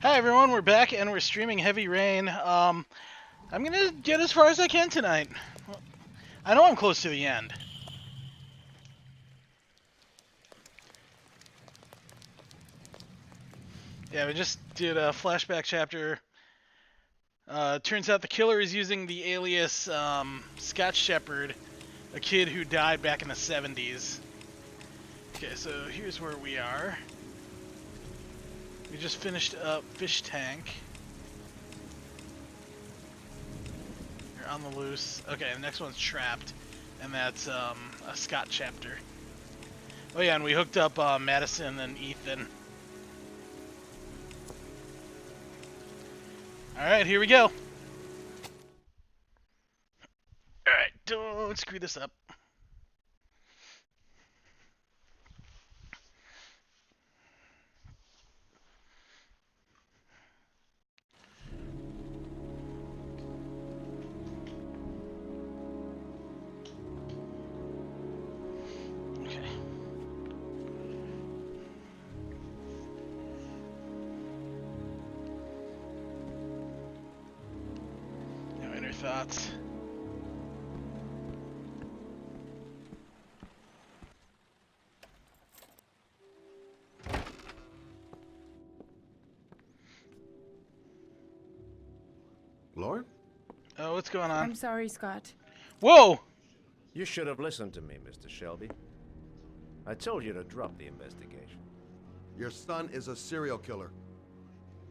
Hi everyone, we're back and we're streaming Heavy Rain. I'm gonna get as far as I can tonight. I know I'm close to the end. Yeah, we just did a flashback chapter. Turns out the killer is using the alias Scott Sheppard, a kid who died back in the 70s. Okay, so here's where we are. We just finished up Fish Tank. You're on the loose. Okay, the next one's Trapped, and that's a Scott chapter. Oh yeah, and we hooked up Madison and Ethan. Alright, here we go. Alright, don't screw this up. Okay. No inner thoughts. Lauren? Oh, what's going on? I'm sorry, Scott. Whoa! You should have listened to me, Mr. Shelby. I told you to drop the investigation. Your son is a serial killer.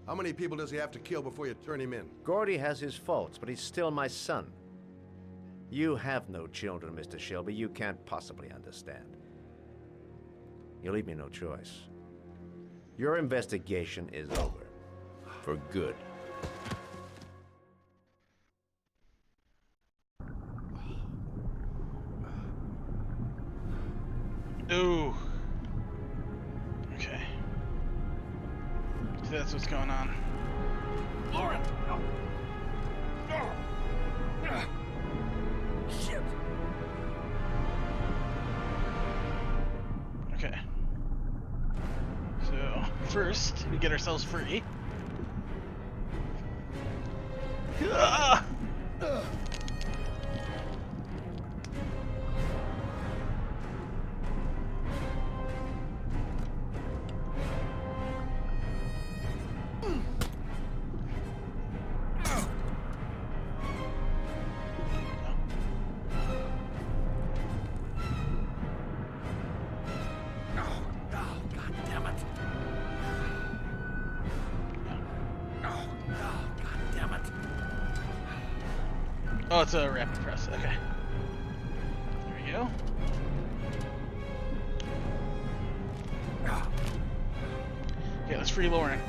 How many people does he have to kill before you turn him in? Gordy has his faults, but he's still my son. You have no children, Mr. Shelby. You can't possibly understand. You leave me no choice. Your investigation is over. For good. Ooh. Okay. So that's what's going on. Lauren! No! No! Shit! Okay. So, first, we get ourselves free. Ah! Oh, it's a rapid press. Okay. There we go. Okay, let's free Lauren.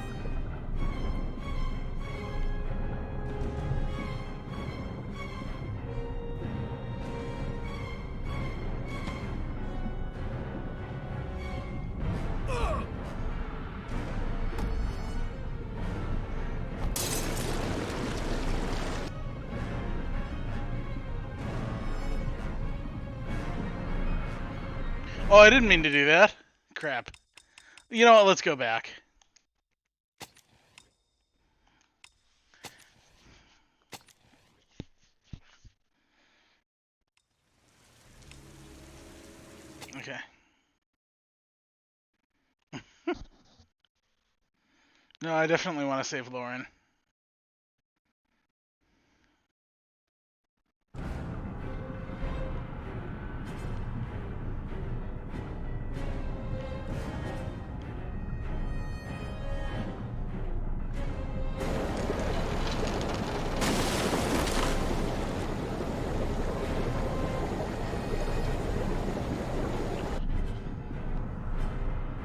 Oh, I didn't mean to do that. Crap. You know what? Let's go back. Okay. No, I definitely want to save Lauren.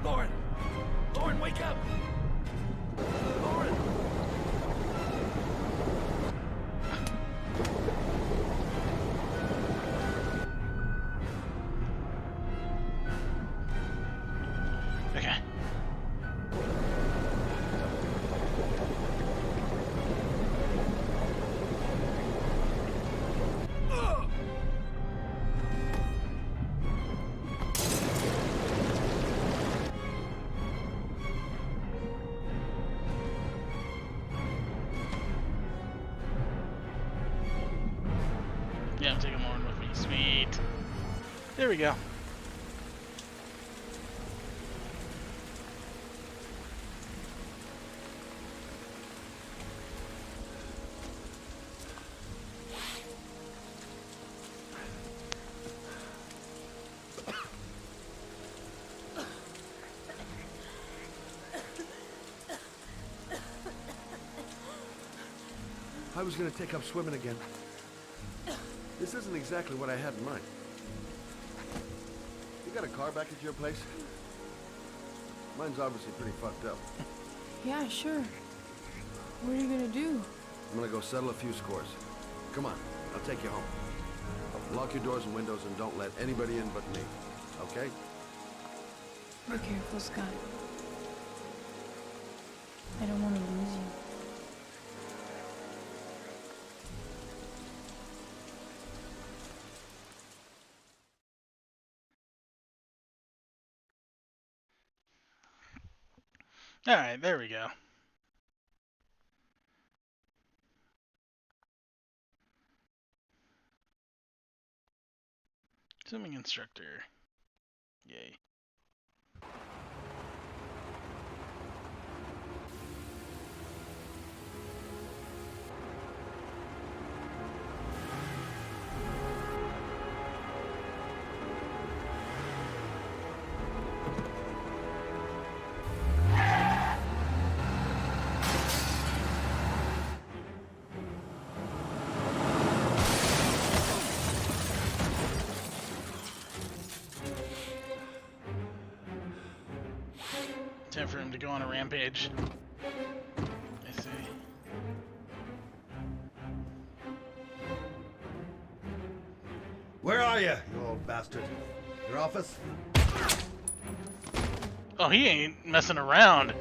Lauren! Lauren, wake up! Lauren! Sweet. There we go. I was gonna take up swimming again. This isn't exactly what I had in mind. You got a car back at your place? Mine's obviously pretty fucked up. Yeah, sure. What are you gonna do? I'm gonna go settle a few scores. Come on, I'll take you home. Lock your doors and windows and don't let anybody in but me. Okay? Be careful, Scott. I don't want to lose you. Alright, there we go. Swimming instructor. Yay. Time for him to go on a rampage. I see. Where are you old bastard? Your office? Oh, he ain't messing around.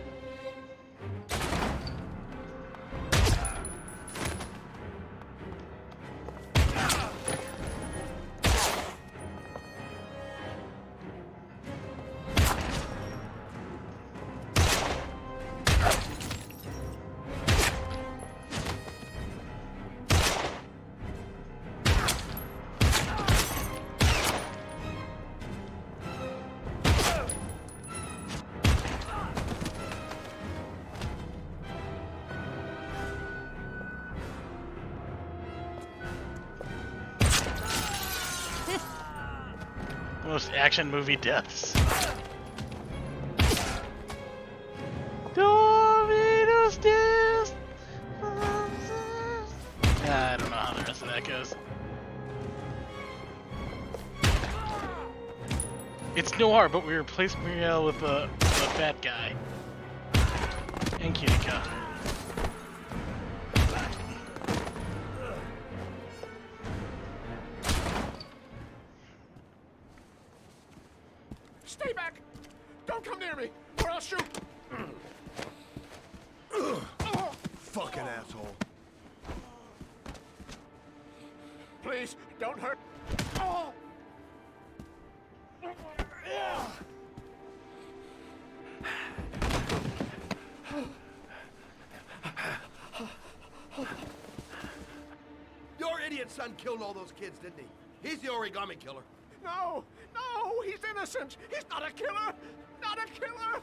Most action movie deaths. Domino's death. I don't know how the rest of that goes. It's Noir, but we replaced Muriel with a fat guy. And Kinika. Stay back! Don't come near me, or I'll shoot! Fucking asshole. Please, don't hurt. Oh. Your idiot son killed all those kids, didn't he? He's the Origami Killer. No! No! He's innocent! He's not a killer! Not a killer!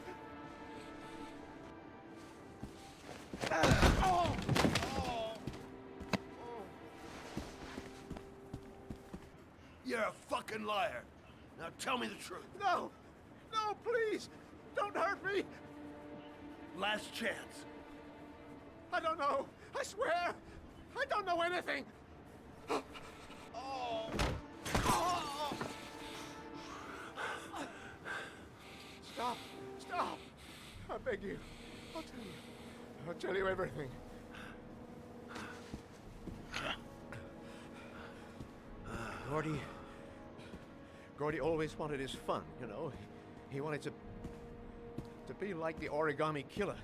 Oh. Oh. You're a fucking liar. Now tell me the truth. No! No, please! Don't hurt me! Last chance. I don't know! I swear! I don't know anything! Oh. Oh. Stop! Stop! I beg you. I'll tell you. I'll tell you everything. Gordy always wanted his fun, you know. He wanted to be like the Origami Killer.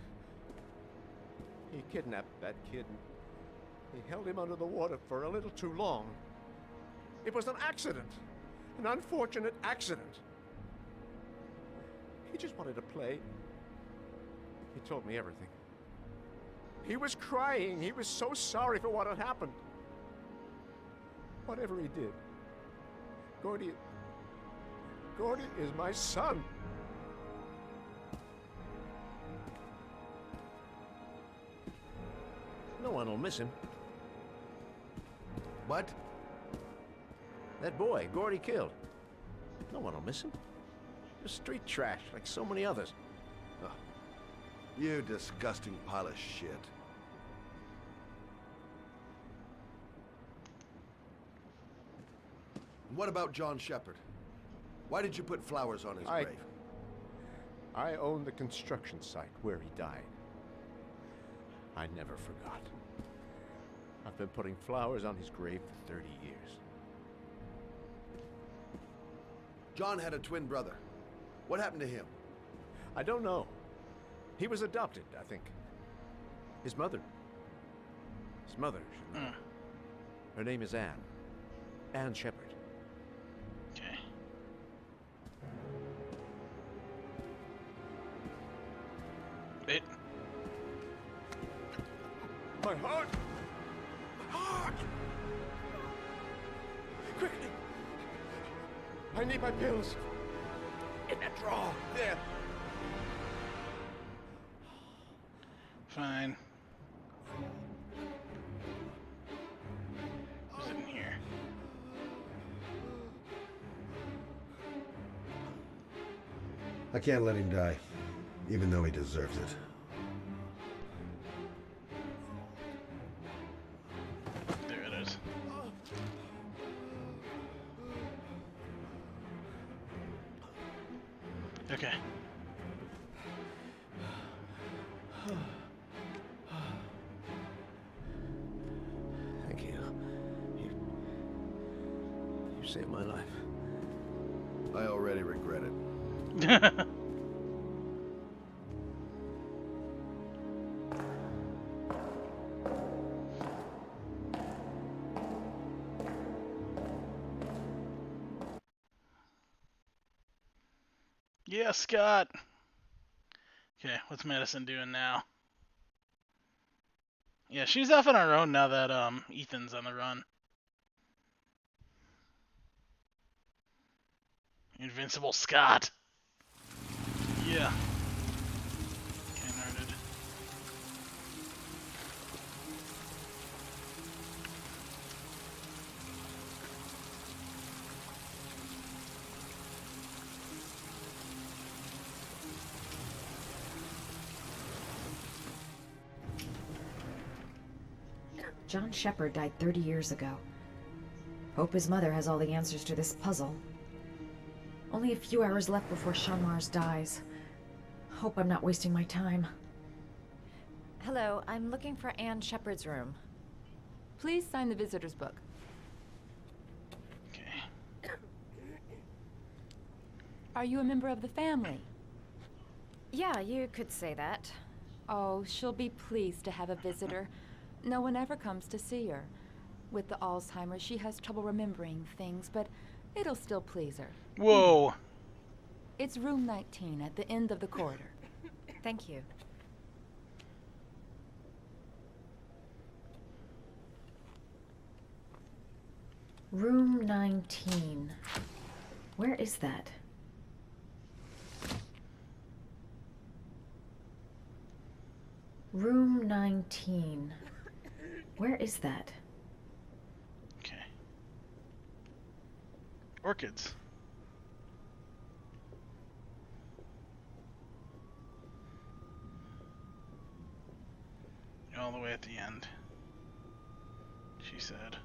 He kidnapped that kid and he held him under the water for a little too long. It was an accident. An unfortunate accident. He just wanted to play. He told me everything. He was crying. He was so sorry for what had happened. Whatever he did, Gordy is my son. No one will miss him. What? That boy, Gordy killed. No one will miss him. Just street trash, like so many others. Oh, you disgusting pile of shit. What about John Sheppard? Why did you put flowers on his grave? I own the construction site where he died. I never forgot. I've been putting flowers on his grave for 30 years. John had a twin brother. What happened to him? I don't know. He was adopted, I think. His mother. Her name is Anne. Anne Sheppard. Okay. Wait. My heart! My heart! Quickly! I need my pills. In that drawer. There. Fine. What's in here? I can't let him die, even though he deserves it. There it is. Okay. Thank you. You saved my life. I already regret it. Yeah, Scott. Okay, what's Madison doing now? Yeah, she's off on her own now that Ethan's on the run. Invincible Scott. Yeah. Okay, noted. John Sheppard died 30 years ago. Hope his mother has all the answers to this puzzle. Only a few hours left before Sean Mars dies. Hope I'm not wasting my time. Hello, I'm looking for Anne Sheppard's room. Please sign the visitor's book. Okay. Are you a member of the family? Yeah, you could say that. Oh, she'll be pleased to have a visitor. No one ever comes to see her. With the Alzheimer's, she has trouble remembering things, but it'll still please her. Whoa. It's room 19 at the end of the corridor. Thank you. Room 19. Where is that? Room 19. Where is that? Okay. Orchids. All the way at the end, she said.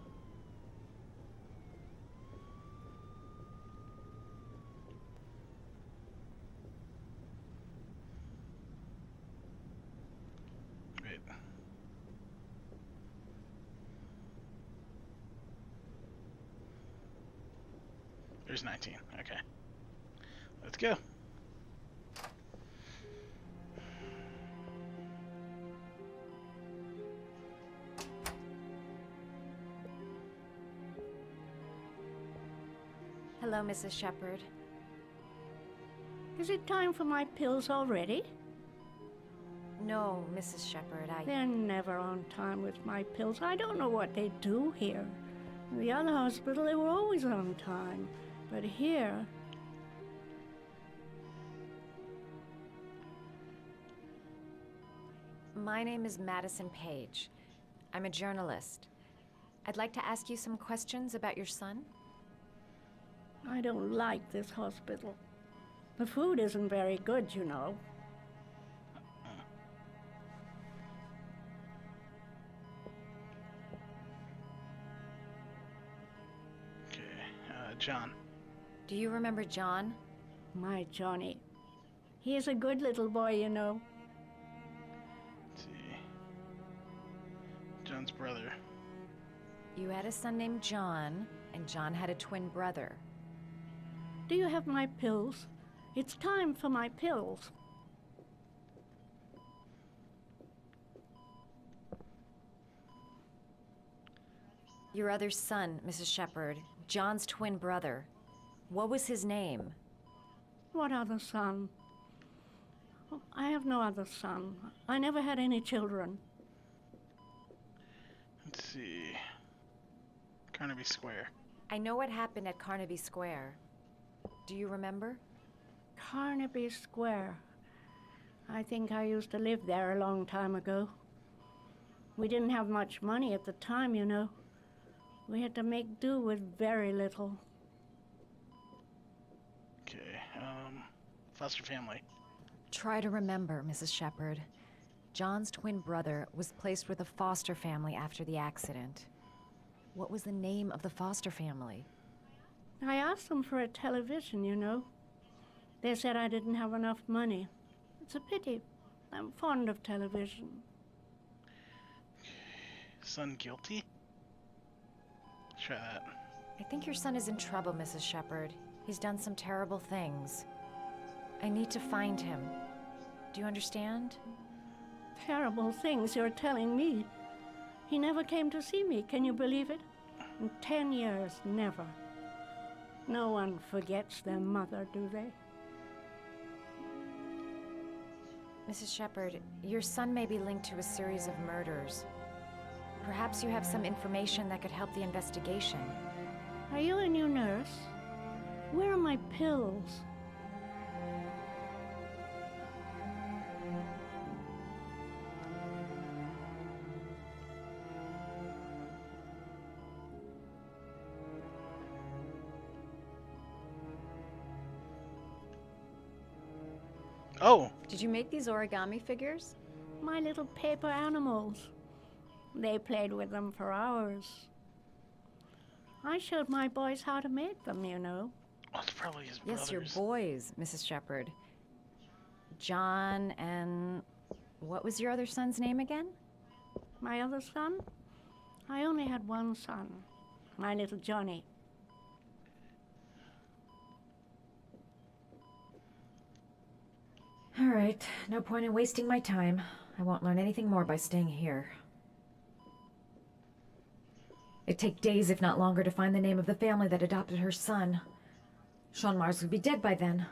Wait. There's 19. Okay. Let's go. Hello, Mrs. Sheppard. Is it time for my pills already? No, Mrs. Sheppard, They're never on time with my pills. I don't know what they do here. The other hospital, they were always on time. But here, My name is Madison Page. I'm a journalist. I'd like to ask you some questions about your son. I don't like this hospital. The food isn't very good, you know. Okay, John. Do you remember John? My Johnny. He is a good little boy, you know. Let's see. John's brother. You had a son named John, and John had a twin brother. Do you have my pills? It's time for my pills. Your other son, Mrs. Sheppard, John's twin brother. What was his name? What other son? Oh, I have no other son. I never had any children. Let's see. Carnaby Square. I know what happened at Carnaby Square. Do you remember? Carnaby Square. I think I used to live there a long time ago. We didn't have much money at the time, you know. We had to make do with very little. Okay, foster family. Try to remember, Mrs. Sheppard. John's twin brother was placed with a foster family after the accident. What was the name of the foster family? I asked them for a television, you know. They said I didn't have enough money. It's a pity. I'm fond of television. Son guilty? Try that. I think your son is in trouble, Mrs. Sheppard. He's done some terrible things. I need to find him. Do you understand? Terrible things you're telling me. He never came to see me, can you believe it? In 10 years, never. No one forgets their mother, do they? Mrs. Sheppard, your son may be linked to a series of murders. Perhaps you have some information that could help the investigation. Are you a new nurse? Where are my pills? Oh! Did you make these origami figures? My little paper animals. They played with them for hours. I showed my boys how to make them, you know. Oh, it's probably his brothers. Yes, your boys, Mrs. Sheppard. John and... what was your other son's name again? My other son? I only had one son. My little Johnny. All right, no point in wasting my time. I won't learn anything more by staying here. It'd take days, if not longer, to find the name of the family that adopted her son. Sean Mars would be dead by then.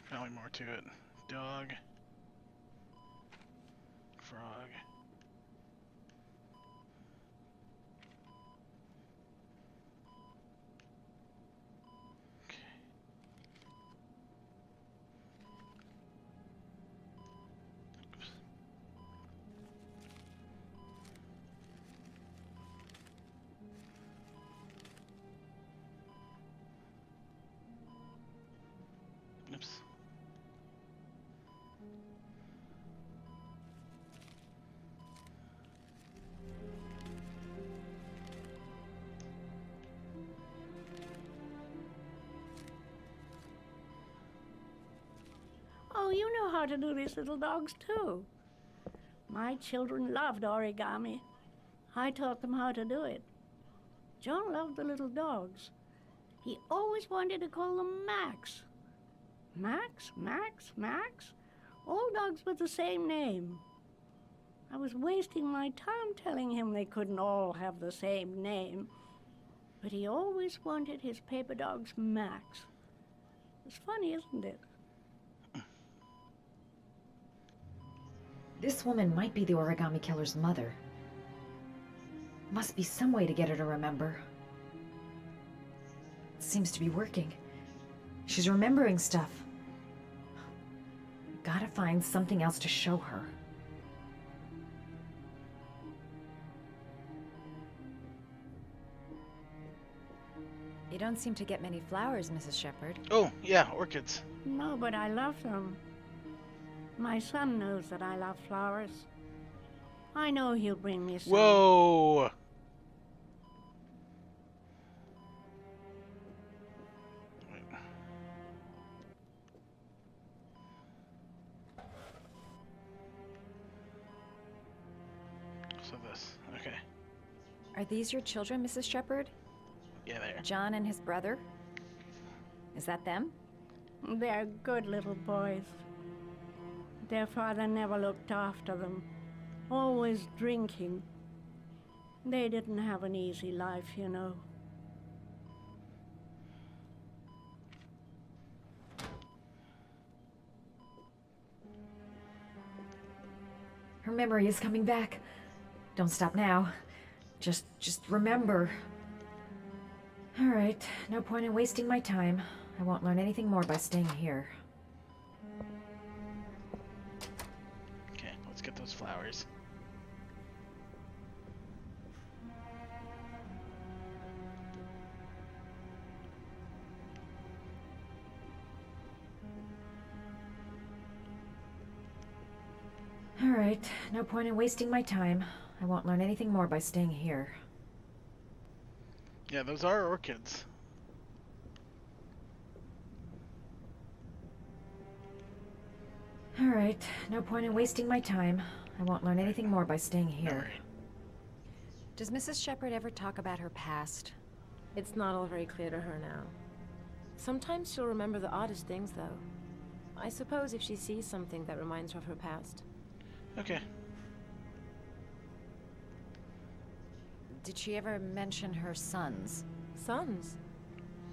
Probably more to it. Dog. Frog. Okay. Oops. Oops. Oh, you know how to do these little dogs, too. My children loved origami. I taught them how to do it. John loved the little dogs. He always wanted to call them Max. Max, Max, Max? All dogs with the same name. I was wasting my time telling him they couldn't all have the same name. But he always wanted his paper dogs Max. It's funny, isn't it? This woman might be the Origami Killer's mother. Must be some way to get her to remember. Seems to be working. She's remembering stuff. Gotta find something else to show her. You don't seem to get many flowers, Mrs. Sheppard. Oh, yeah, orchids. No, but I love them. My son knows that I love flowers. I know he'll bring me some. Whoa! So this, okay. Are these your children, Mrs. Sheppard? Yeah, there. John and his brother? Is that them? They're good little boys. Their father never looked after them, always drinking. They didn't have an easy life, you know. Her memory is coming back. Don't stop now. Just remember. All right, no point in wasting my time. I won't learn anything more by staying here. Okay, let's get those flowers. All right, no point in wasting my time. I won't learn anything more by staying here. Yeah, those are orchids. All right, no point in wasting my time. I won't learn anything more by staying here. Alright. Does Mrs. Sheppard ever talk about her past? It's not all very clear to her now. Sometimes she'll remember the oddest things, though. I suppose if she sees something that reminds her of her past. Okay. Did she ever mention her sons? Sons?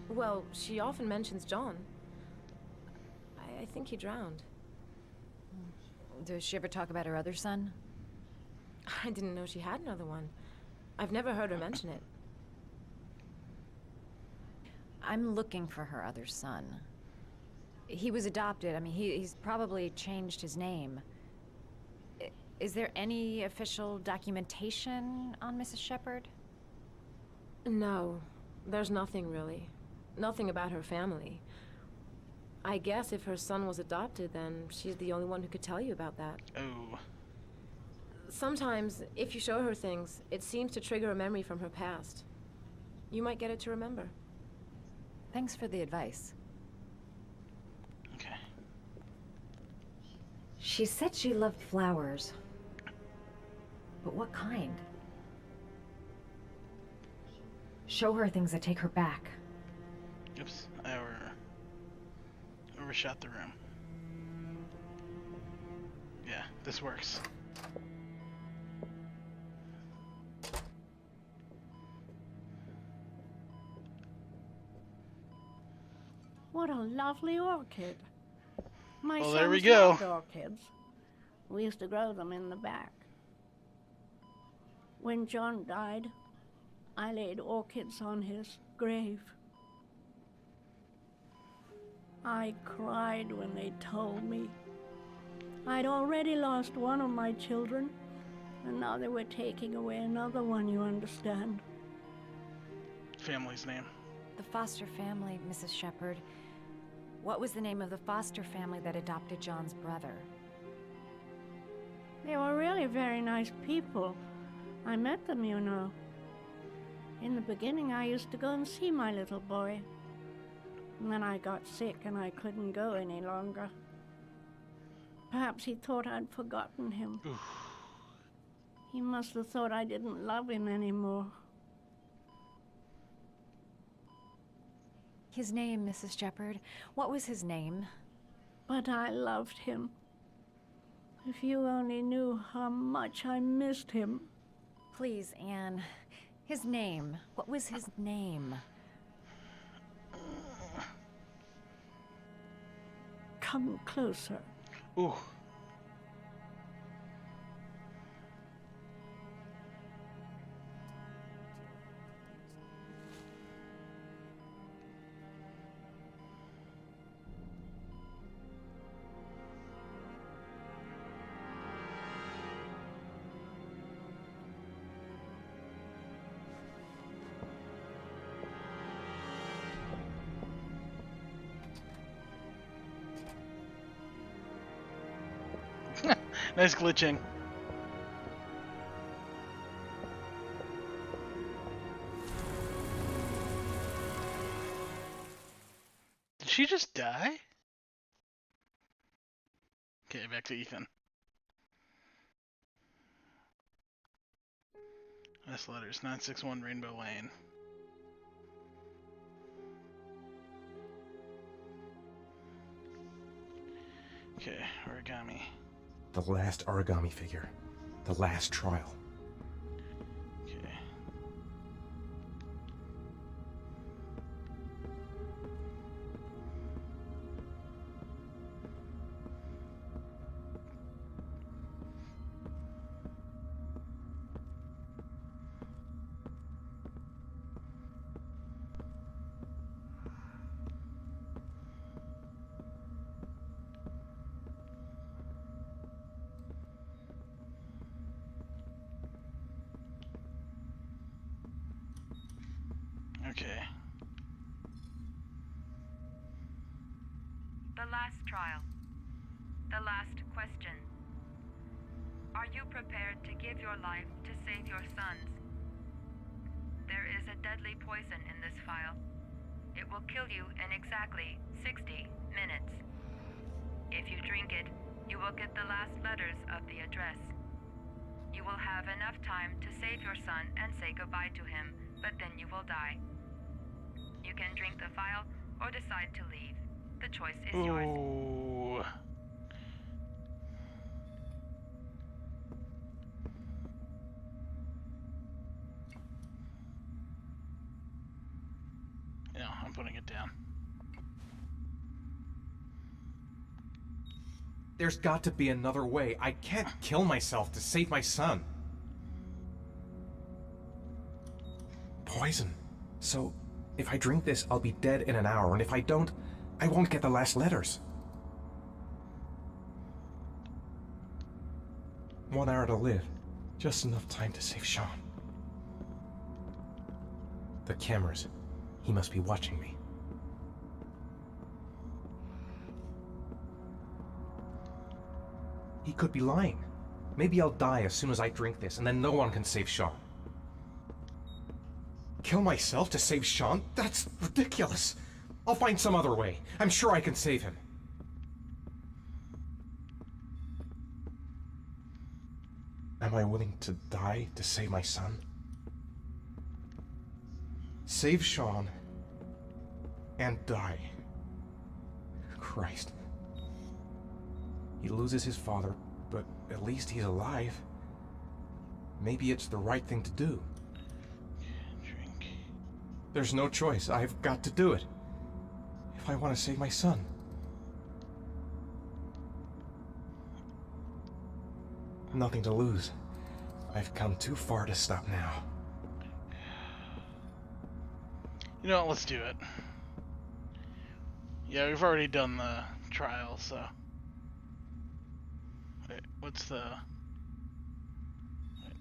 Well, she often mentions John. I think he drowned. Does she ever talk about her other son? I didn't know she had another one. I've never heard her mention it. I'm looking for her other son. He was adopted. I mean, he's probably changed his name. Is there any official documentation on Mrs. Sheppard? No, there's nothing really. Nothing about her family. I guess if her son was adopted, then she's the only one who could tell you about that. Oh. Sometimes, if you show her things, it seems to trigger a memory from her past. You might get it to remember. Thanks for the advice. Okay. She said she loved flowers. But what kind? Show her things that take her back. Oops, I overshot the room. Yeah, this works. What a lovely orchid. My Well, there we sons go. loved orchids. We used to grow them in the back. When John died, I laid orchids on his grave. I cried when they told me. I'd already lost one of my children, and now they were taking away another one, you understand. Family's name. The foster family, Mrs. Sheppard. What was the name of the foster family that adopted John's brother? They were really very nice people. I met them, you know. In the beginning, I used to go and see my little boy. And then I got sick and I couldn't go any longer. Perhaps he thought I'd forgotten him. Oof. He must have thought I didn't love him anymore. His name, Mrs. Sheppard. What was his name? But I loved him. If you only knew how much I missed him. Please, Anne. His name. What was his name? come closer. Ooh. Nice glitching. Did she just die? Okay, back to Ethan. Last letters, 961 Rainbow Lane. Okay, origami. The last origami figure. The last trial. Okay. Okay. The last trial. The last question. Are you prepared to give your life to save your sons? There is a deadly poison in this file. It will kill you in exactly 60 minutes. If you drink it, you will get the last letters of the address. You will have enough time to save your son and say goodbye to him, but then you will die. You can drink the file or decide to leave. The choice is yours. Ooh. Yeah, I'm putting it down. There's got to be another way. I can't kill myself to save my son. Poison. So, if I drink this, I'll be dead in an hour, and if I don't, I won't get the last letters. 1 hour to live. Just enough time to save Sean. The cameras. He must be watching me. He could be lying. Maybe I'll die as soon as I drink this, and then no one can save Sean. Kill myself to save Sean? That's ridiculous. I'll find some other way. I'm sure I can save him. Am I willing to die to save my son? Save Sean and die. Christ. He loses his father, but at least he's alive. Maybe it's the right thing to do. Drink. There's no choice. I've got to do it. If I want to save my son. Nothing to lose. I've come too far to stop now. You know what, let's do it. Yeah, we've already done the trial, so... Wait, what's the... Wait.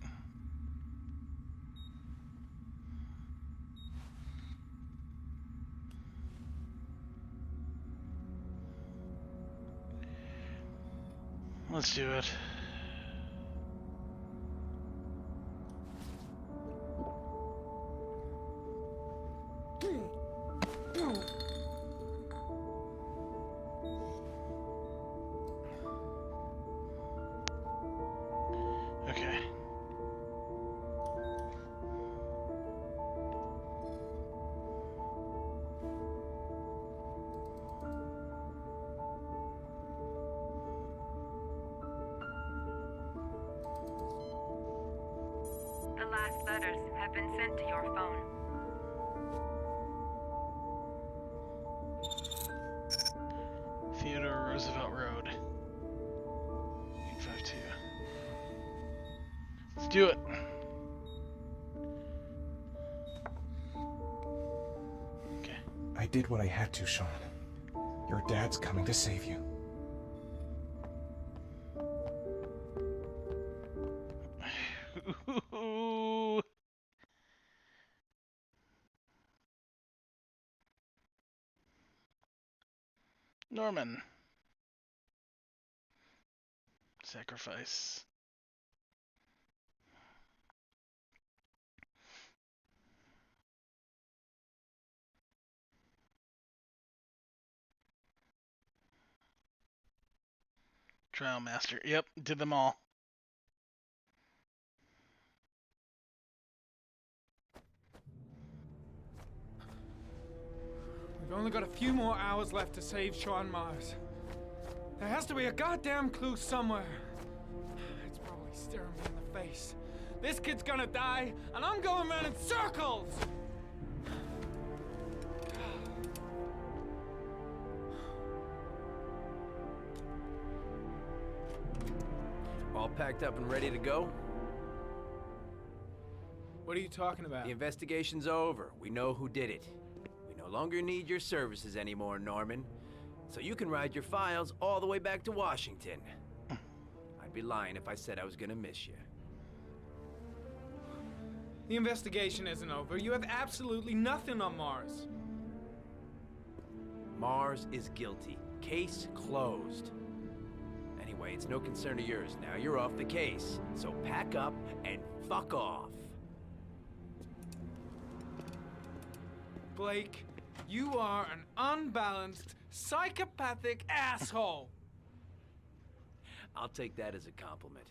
Let's do it. Okay. The last letters have been sent to your phone. Theodore Roosevelt Road. 852. Let's do it. Okay. I did what I had to, Sean. Your dad's coming to save you. Norman. Sacrifice. Trial Master. Yep, did them all. We've only got a few more hours left to save Sean Mars. There has to be a goddamn clue somewhere. It's probably staring me in the face. This kid's gonna die, and I'm going around in circles! All packed up and ready to go? What are you talking about? The investigation's over. We know who did it. We no longer need your services anymore, Norman. So you can ride your files all the way back to Washington. I'd be lying if I said I was gonna miss you. The investigation isn't over. You have absolutely nothing on Mars. Mars is guilty. Case closed. Anyway, it's no concern of yours now. You're off the case. So pack up and fuck off. Blake, you are an unbalanced, psychopathic asshole. I'll take that as a compliment.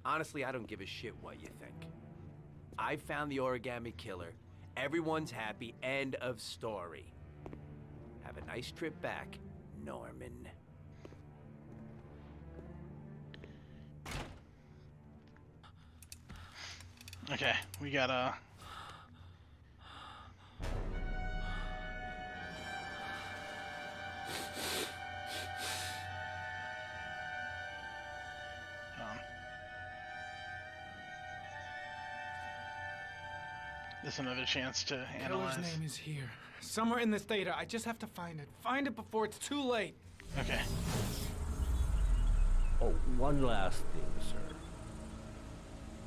Honestly, I don't give a shit what you think. I found the Origami Killer. Everyone's happy. End of story. Have a nice trip back, Norman. Okay, we got this is another chance to analyze. Killer's name is here. Somewhere in this data. I just have to find it. Find it before it's too late. Okay. Oh, one last thing, sir.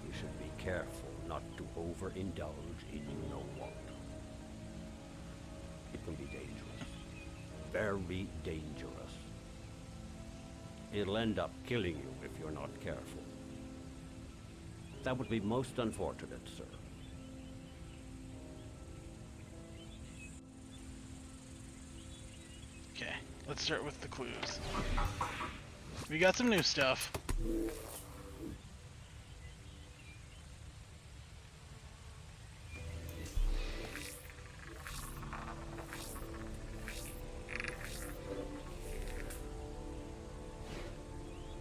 You should be careful not to overindulge in you know what. It can be dangerous. Very dangerous. It'll end up killing you if you're not careful. That would be most unfortunate, sir. Okay, let's start with the clues. We got some new stuff.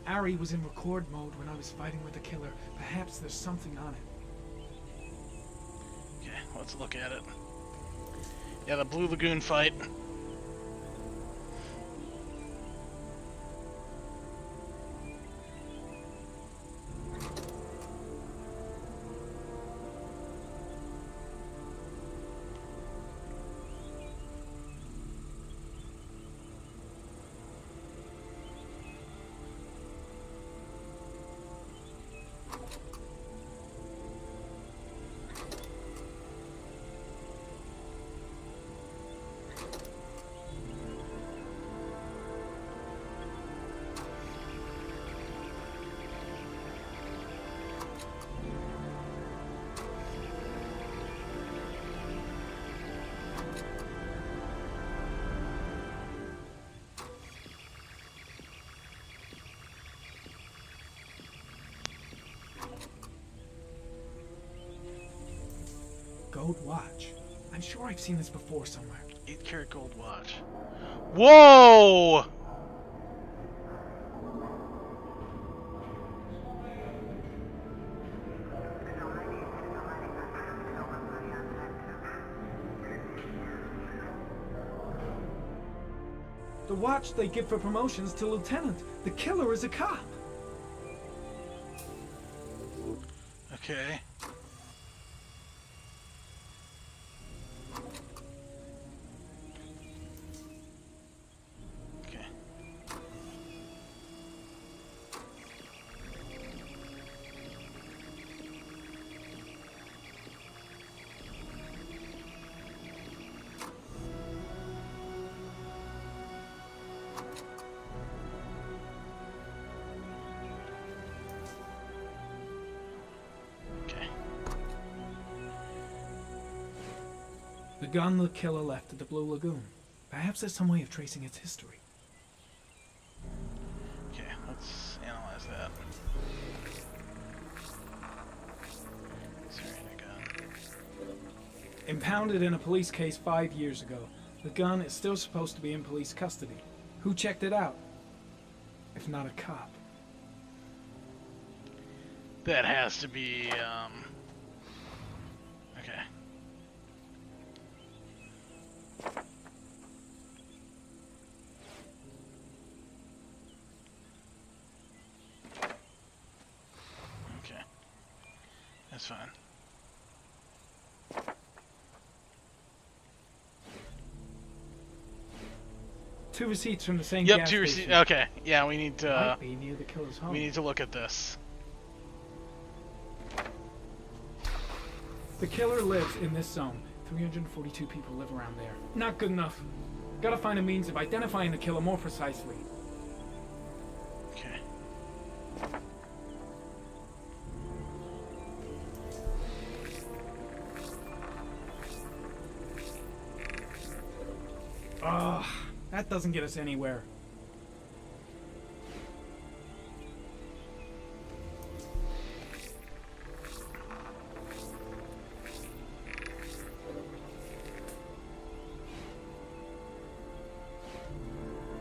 Ari was in record mode when I was fighting with the killer. Perhaps there's something on it. Okay, let's look at it. Yeah, the Blue Lagoon fight. Gold watch. I'm sure I've seen this before somewhere. 8-karat gold watch. Whoa! The watch they give for promotions to lieutenant. The killer is a cop. Okay. Okay. Okay. The gun the killer left at the Blue Lagoon. Perhaps there's some way of tracing its history. Okay, let's analyze that. Sorry, I got. Impounded in a police case 5 years ago, the gun is still supposed to be in police custody. Who checked it out? If not a cop. That has to be, okay. Okay. That's fine. Two receipts from the same Yep, gas two station. receipts. Okay, yeah, we need to. Might be near the killer's home. We need to look at this. The killer lives in this zone. 342 people live around there. Not good enough. Gotta find a means of identifying the killer more precisely. Okay. Ugh, that doesn't get us anywhere.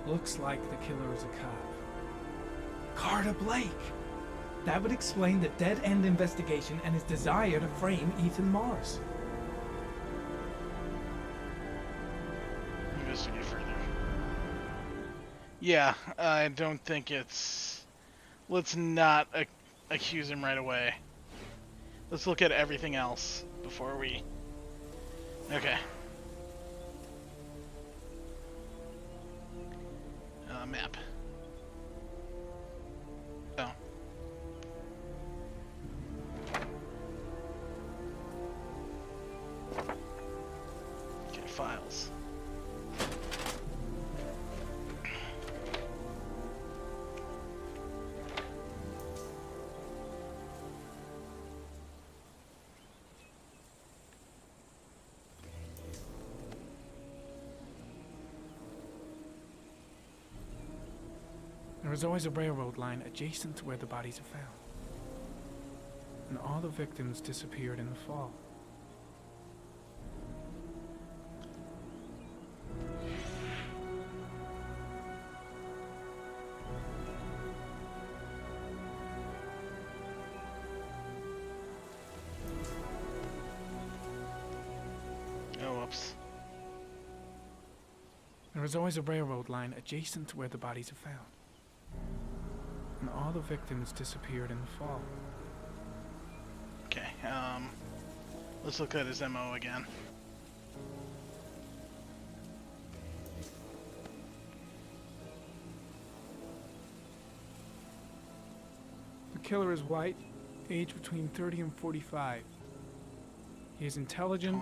Looks like the killer is a cop. Carter Blake! That would explain the dead-end investigation and his desire to frame Ethan Mars. Investigate further. Yeah, I don't think it's... Let's not accuse him right away. Let's look at everything else before we... Okay. Map. Oh. Okay, files. There is always a railroad line adjacent to where the bodies are found. And all the victims disappeared in the fall. Oh, whoops. There is always a railroad line adjacent to where the bodies are found. And all the victims disappeared in the fall. Okay, let's look at his MO again. The killer is white, aged between 30 and 45. He is intelligent,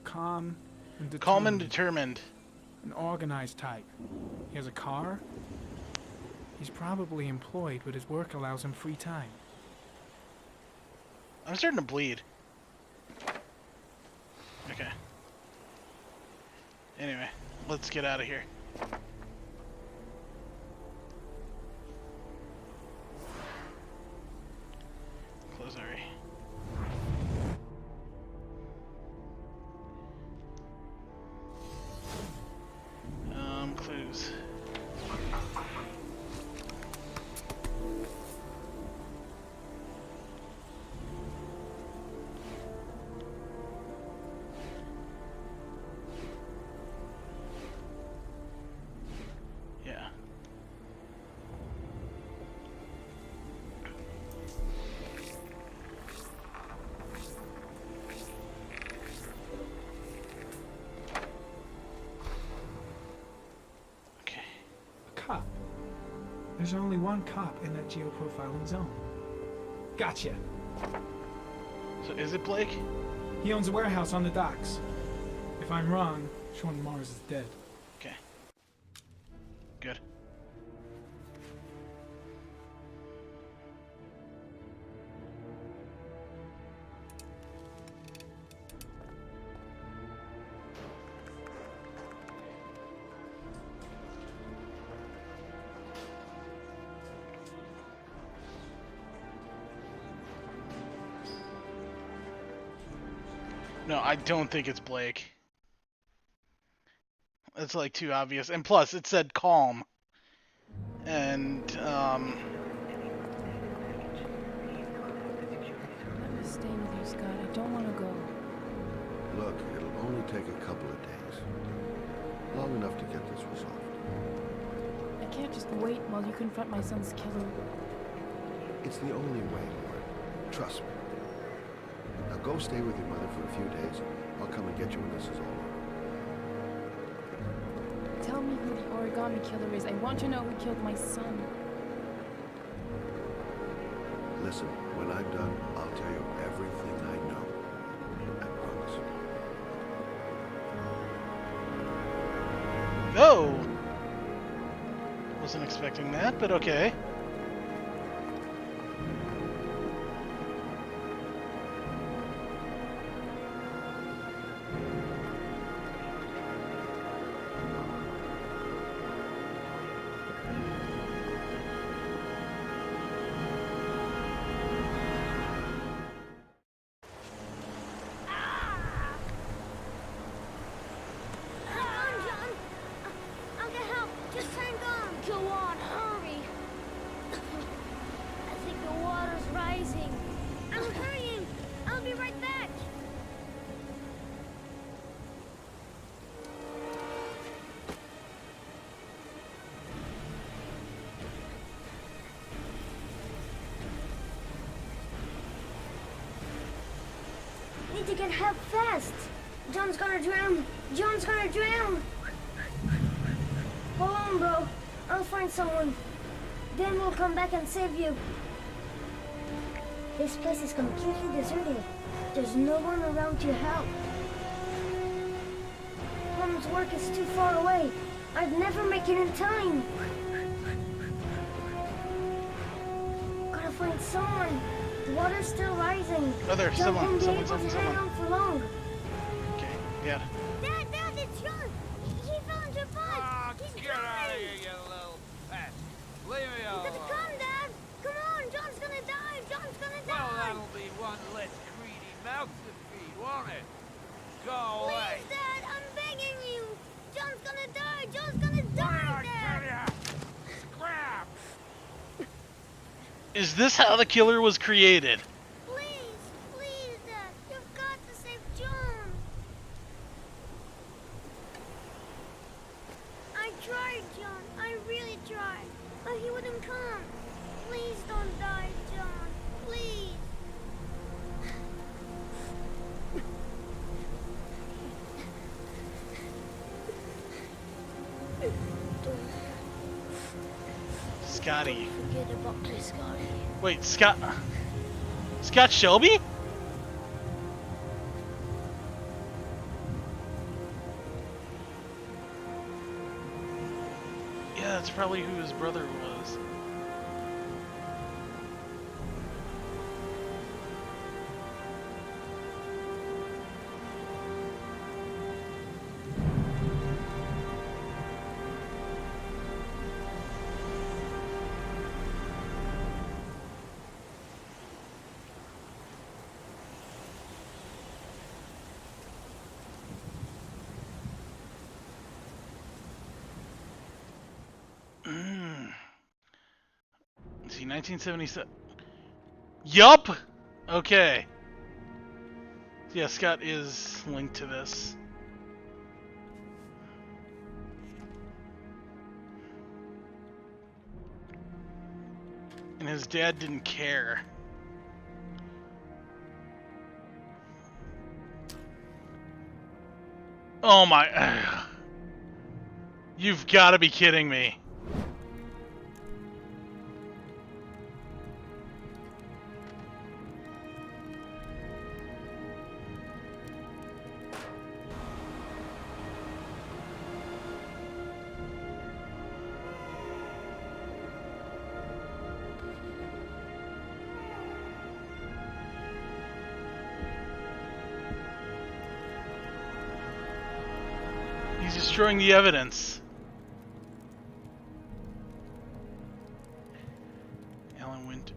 calm, and determined. Calm and determined. An organized type. He has a car. He's probably employed, but his work allows him free time. I'm starting to bleed. Okay. Anyway, let's get out of here. Close RE. Clues. There's only one cop in that geoprofiling zone. Gotcha. So is it Blake? He owns a warehouse on the docks. If I'm wrong, Sean Mars is dead. Okay. Good. No, I don't think it's Blake. It's like too obvious. And plus, it said calm. And, Let me stay with you, Scott. I don't want to go. Look, it'll only take a couple of days. Long enough to get this resolved. I can't just wait while you confront my son's killer. It's the only way, Lauren. Trust me. Now go stay with your mother for a few days. I'll come and get you when this is all over. Tell me who the Origami Killer is. I want to know who killed my son. Listen, when I'm done, I'll tell you everything I know. I promise. oh! Wasn't expecting that, but okay. Need to get help fast. John's gonna drown. John's gonna drown. Hold on, bro. I'll find someone. Then we'll come back and save you. This place is completely deserted. There's no one around to help. Mom's work is too far away. I'd never make it in time. Gotta find someone. The water's still rising. Oh, there's John someone. won't be Someone. able to hang on for long. Okay, yeah. Dad, it's John. He fell into a pond. He's Get out of drowning. here, you little pest. Leave me You alone. gotta come, Dad. Come on, John's gonna die. John's gonna Well, die. that'll be one less greedy mouth to feed, won't it? Go away. Please, Dad, I'm begging you. John's gonna die. John's gonna die, Dad. Scrap! Is this how the killer was created? Please, Dad. You've got to save John. I tried, John. I really tried. But he wouldn't come. Please don't die, John. Please. Scotty. Forget about me, Scotty. Wait, Scott Shelby? Yeah, that's probably who his brother was. See, 1977. Yup! Okay. Yeah, Scott is linked to this. And his dad didn't care. Oh my... You've got to be kidding me. destroying the evidence. Alan Winter.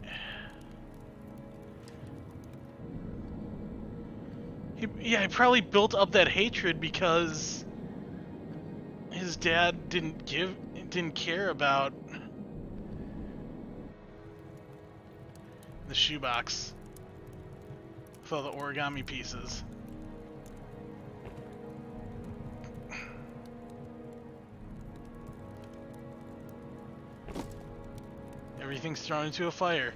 He probably built up that hatred because his dad didn't care about the shoebox with all the origami pieces. Everything's thrown into a fire.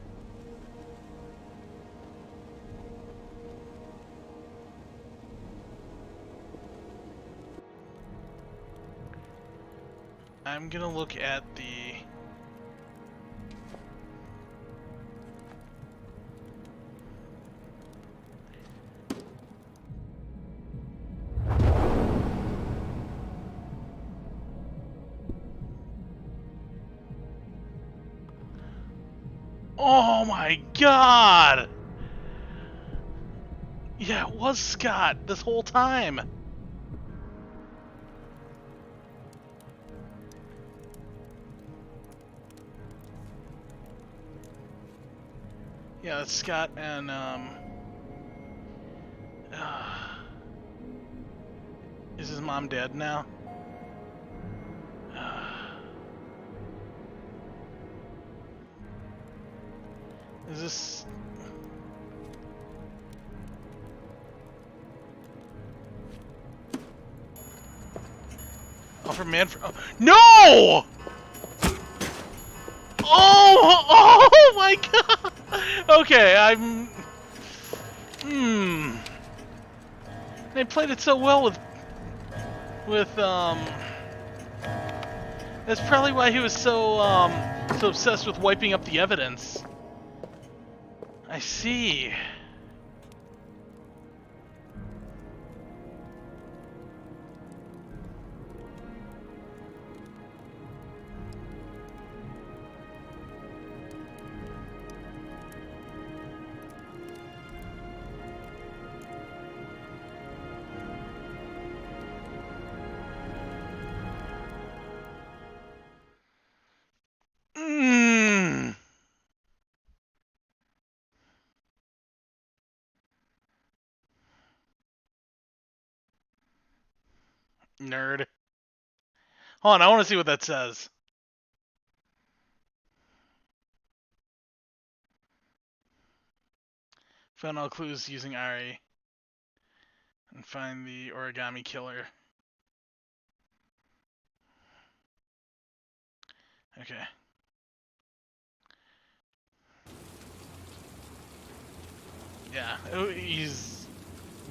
I'm gonna look at the... Oh my god! Yeah, it was Scott this whole time. Yeah, it's Scott and, is his mom dead now? Is this... Oh, from Manfred... Oh. No! Oh my god! Okay, I'm... They played it so well with, That's probably why he was so, so obsessed with wiping up the evidence. I see. Nerd. Hold on, I want to see what that says. Found all clues using Ari. And find the Origami Killer. Okay. Yeah, he's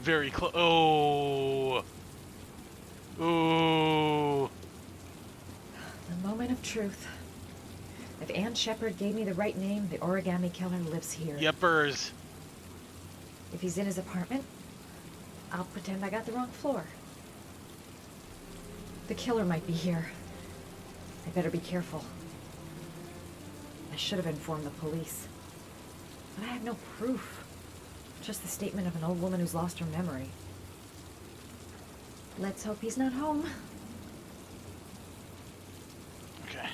very close. Oh. Ooh. The moment of truth. If Ann Sheppard gave me the right name, the Origami Killer lives here. Yepers. If he's in his apartment, I'll pretend I got the wrong floor. The killer might be here. I better be careful. I should have informed the police. But I have no proof. Just the statement of an old woman who's lost her memory. Let's hope he's not home. Okay.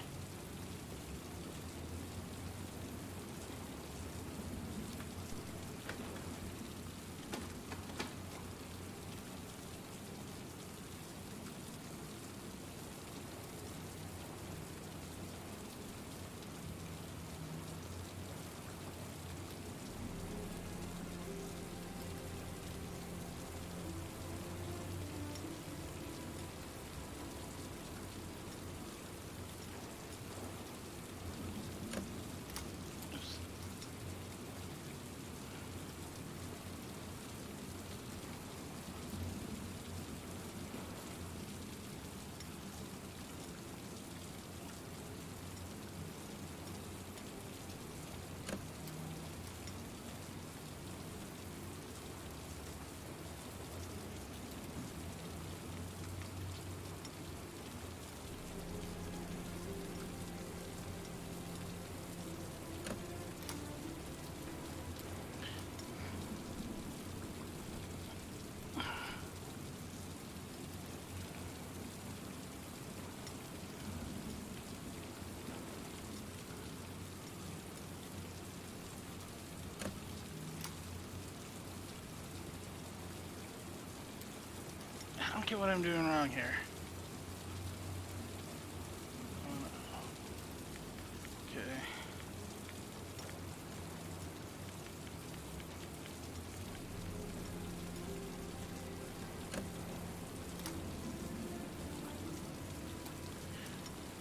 don't get what I'm doing wrong here. Okay.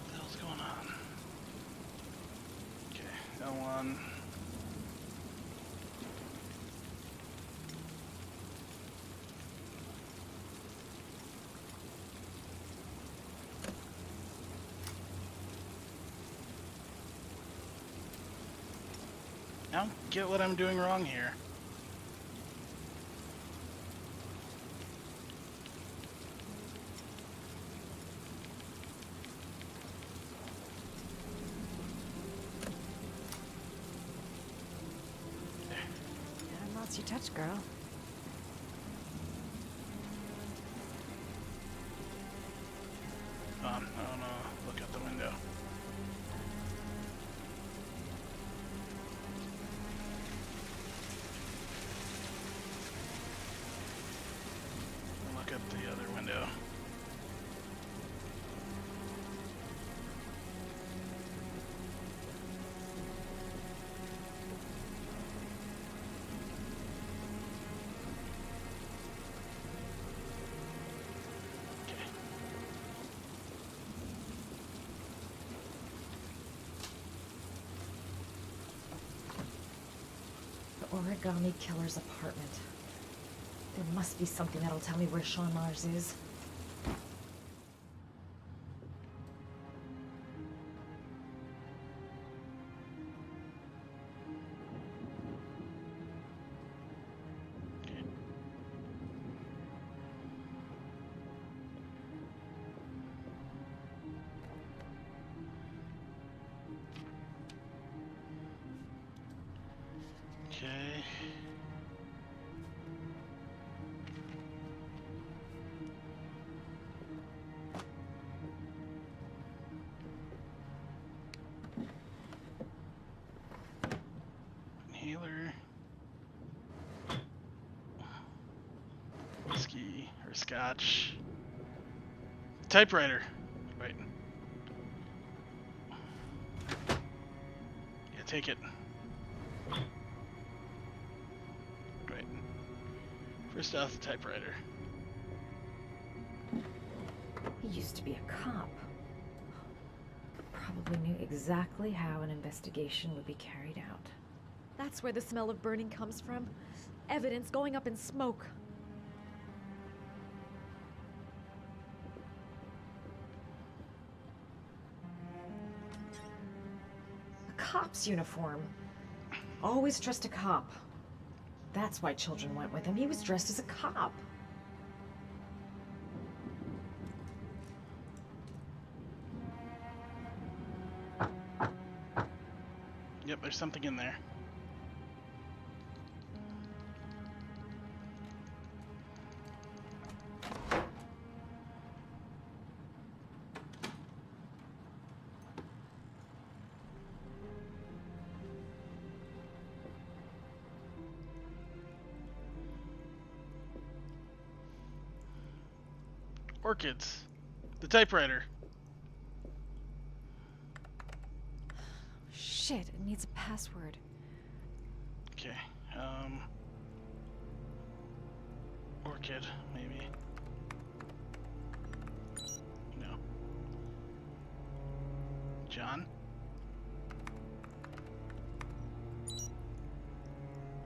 What the hell's going on? Okay, L1. I don't get what I'm doing wrong here. Yeah, lost your touch, girl. I don't know. Look out the window. Look at the other window. The Origami Killer's apartment. There must be something that'll tell me where Sean Mars is. Okay. Inhaler. Whiskey or scotch. Typewriter. Right. Yeah, take it. Right. First off, the typewriter. He used to be a cop. Probably knew exactly how an investigation would be carried out. That's where the smell of burning comes from. Evidence going up in smoke. A cop's uniform. Always trust a cop. That's why children went with him. He was dressed as a cop. Yep, there's something in there. Orchids. The typewriter. Shit, it needs a password. Okay. Orchid, maybe. No. John?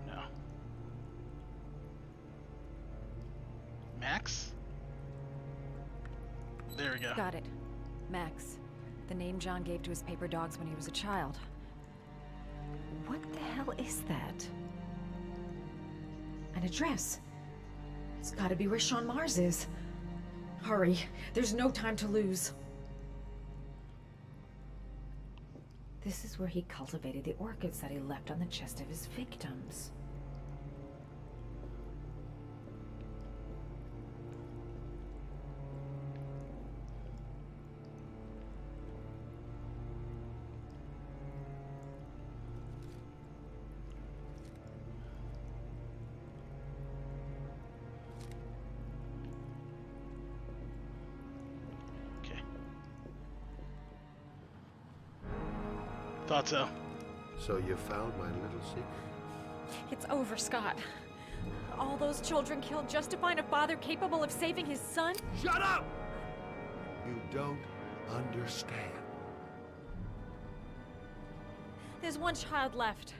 No. Max? There we go. Got it. Max. The name John gave to his paper dogs when he was a child. What the hell is that? An address. It's gotta be where Sean Mars is. Hurry. There's no time to lose. This is where he cultivated the orchids that he left on the chest of his victims. Thought so. So you found my little secret? It's over, Scott. All those children killed just to find a father capable of saving his son? Shut up! You don't understand. There's one child left.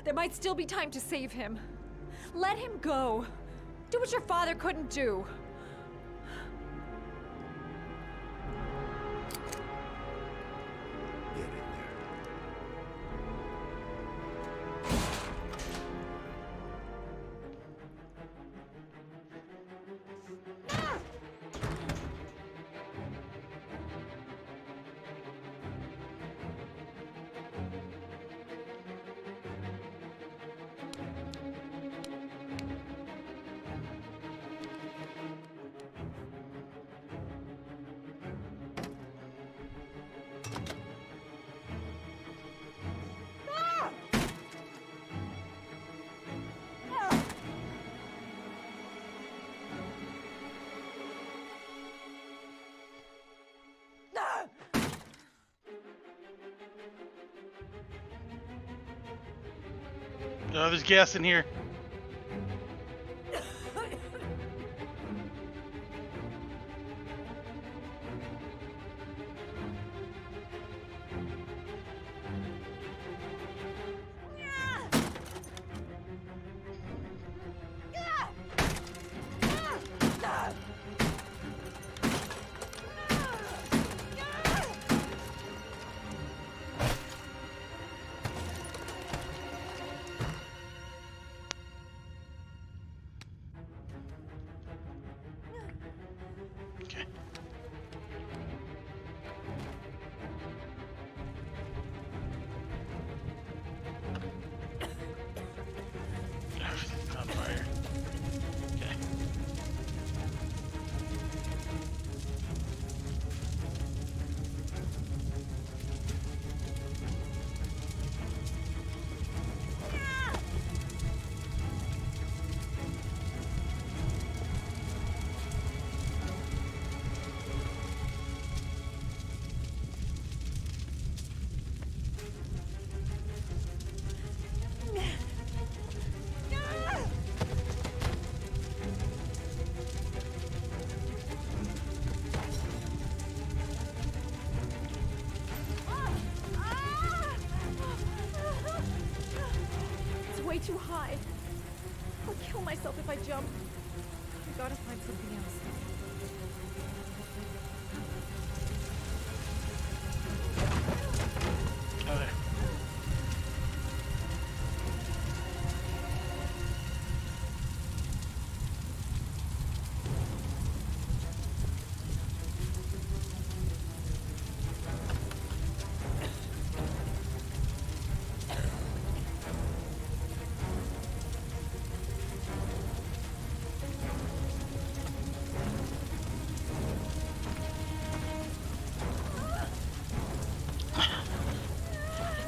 There might still be time to save him. Let him go. Do what your father couldn't do. Get in there. Oh, there's gas in here. Okay. Everything's on fire. Okay. It's way too high. I'll kill myself if I jump. I gotta find something else. Oh, there.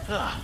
Ah.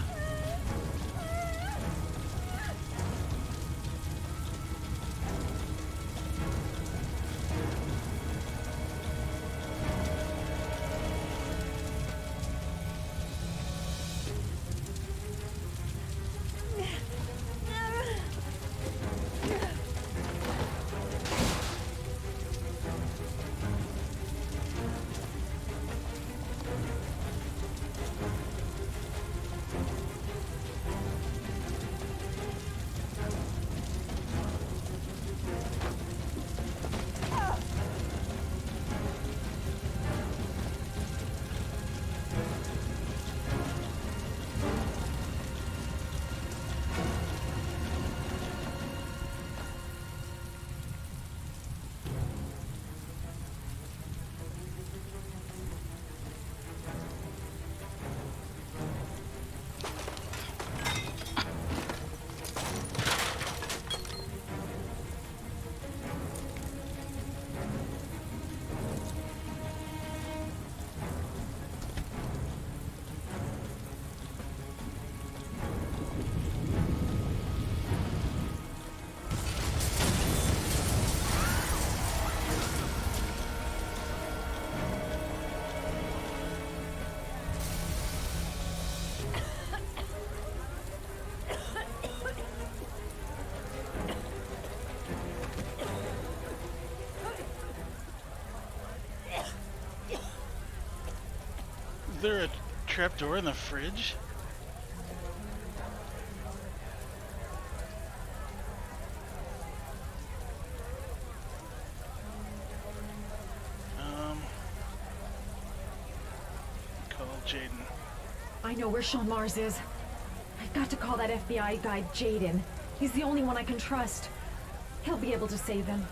there a trapdoor in the fridge? Call Jaden. I know where Sean Mars is. I've got to call that FBI guy, Jaden. He's the only one I can trust. He'll be able to save him.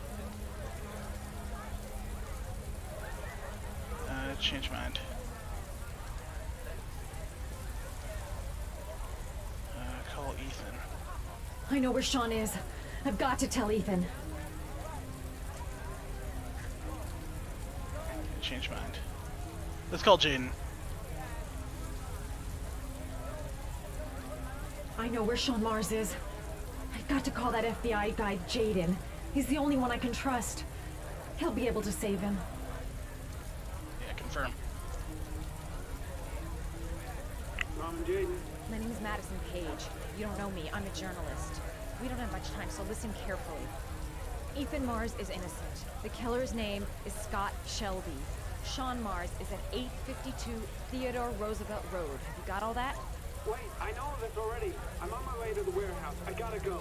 Change mind. Call Ethan. I know where Sean is. I've got to tell Ethan. Change mind. Let's call Jaden. I know where Sean Mars is. I've got to call that FBI guy, Jaden. He's the only one I can trust. He'll be able to save him. Yeah, confirm. Mom and Jaden. My name is Madison Page. You don't know me. I'm a journalist. We don't have much time, so listen carefully. Ethan Mars is innocent. The killer's name is Scott Shelby. Sean Mars is at 852 Theodore Roosevelt Road. Have you got all that? Wait, I know this already. I'm on my way to the warehouse. I gotta go.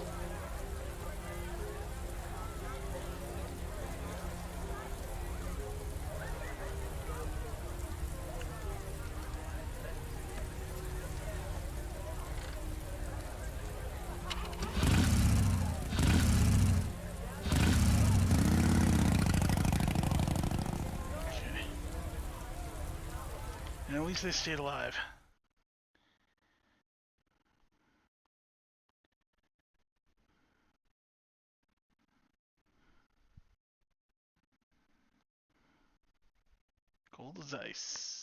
And at least they stayed alive. Cold as ice.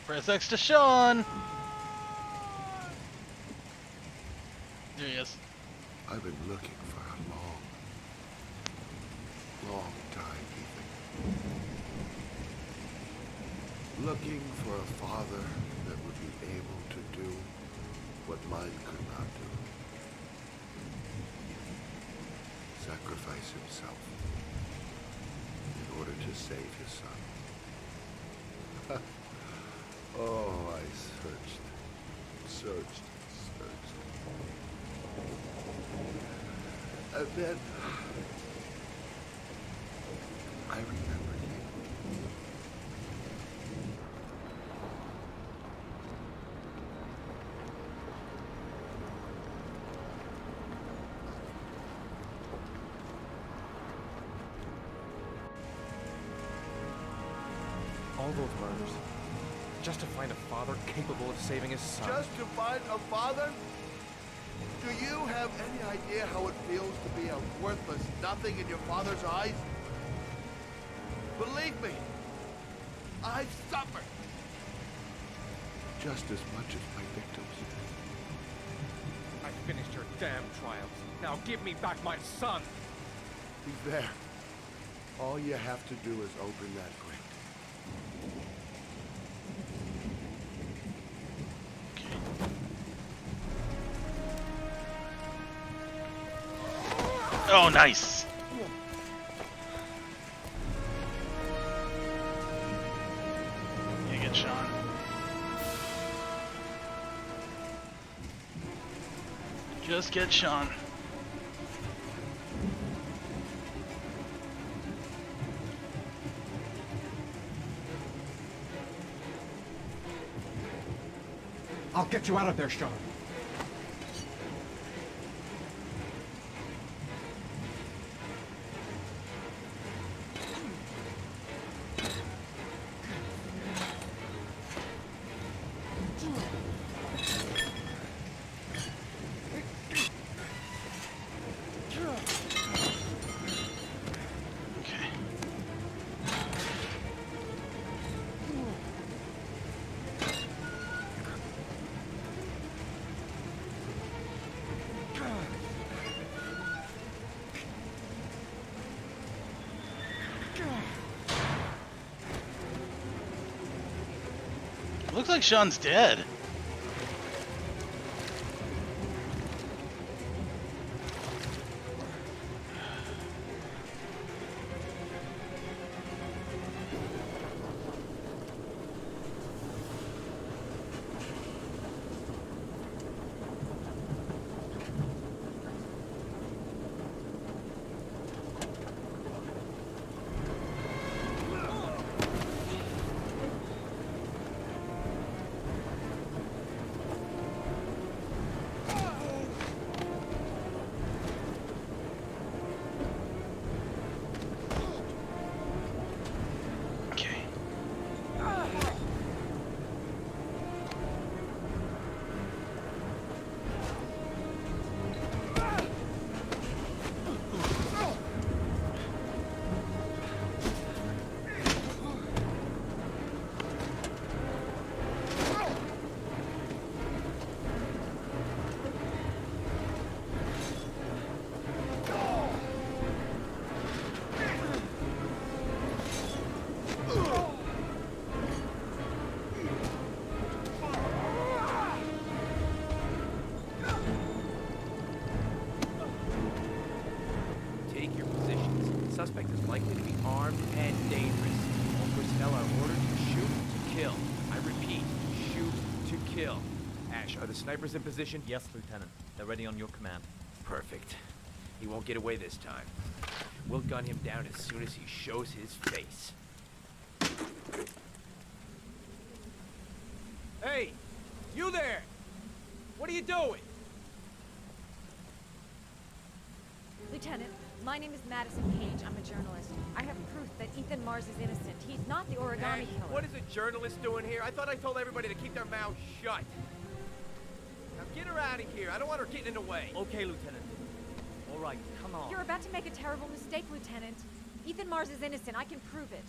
Press X to Sean! There he is. I've been looking for a long time, Ethan. Looking for a father that would be able to do what mine could not do. Sacrifice himself in order to save his son. Oh, I searched. And then I remembered you. All those murders, just to find a father capable of saving his son. Just to find a father? Do you have any idea how it feels to be a worthless nothing in your father's eyes? Believe me, I've suffered just as much as my victims. I finished your damn trials. Now give me back my son! He's there. All you have to do is open that grate. Oh, nice! You get Sean. Just get Sean. I'll get you out of there, Sean. Looks like Sean's dead. Suspect is likely to be armed and dangerous. All personnel are ordered to shoot to kill. I repeat, shoot to kill. Ash, are the snipers in position? Yes, Lieutenant. They're ready on your command. Perfect. He won't get away this time. We'll gun him down as soon as he shows his face. Hey! You there! What are you doing? Lieutenant, my name is Madison Page. I'm a journalist. I have proof that Ethan Mars is innocent. He's not the Origami Killer. What is a journalist doing here? I thought I told everybody to keep their mouths shut. Now get her out of here. I don't want her getting in the way. Okay, Lieutenant. All right, come on. You're about to make a terrible mistake, Lieutenant. Ethan Mars is innocent. I can prove it.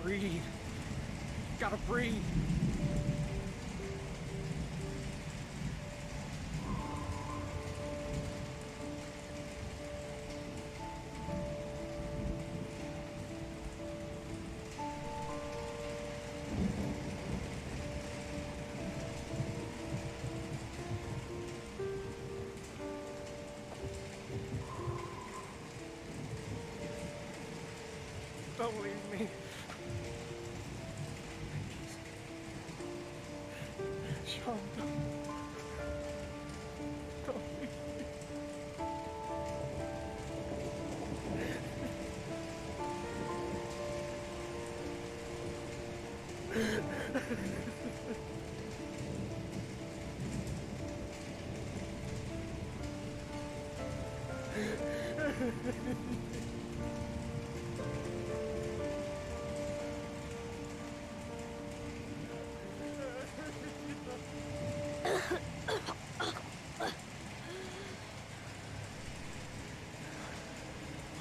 Breathe. Gotta breathe. Don't leave me. Sean, don't leave me.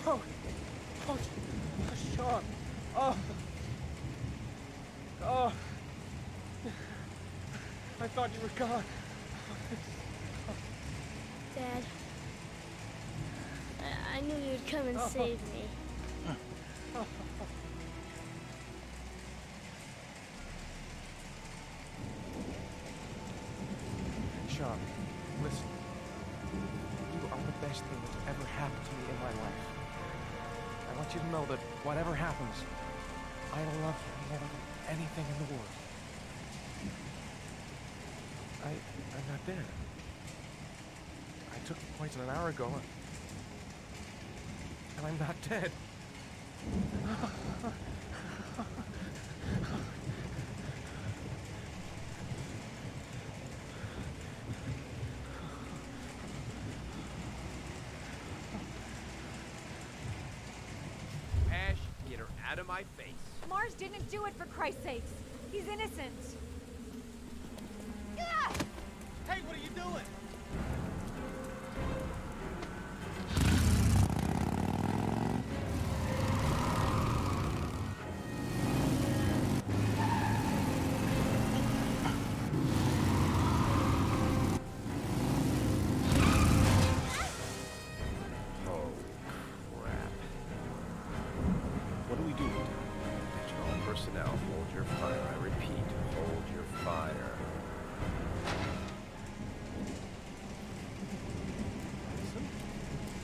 Oh, Sean. Oh. I thought you were gone. Dad, I knew you'd come and save me. Sean, listen. You best thing that's ever happened to me in my life. I want you to know that whatever happens, I love you more than anything in the world. I'm not dead. I took the poison an hour ago, and I'm not dead. Ash, get her out of my face. Mars didn't do it, for Christ's sakes. He's innocent. Hey, what are you doing? Oh, crap. What do we do? Attention all personnel, hold your fire. I repeat, hold your fire.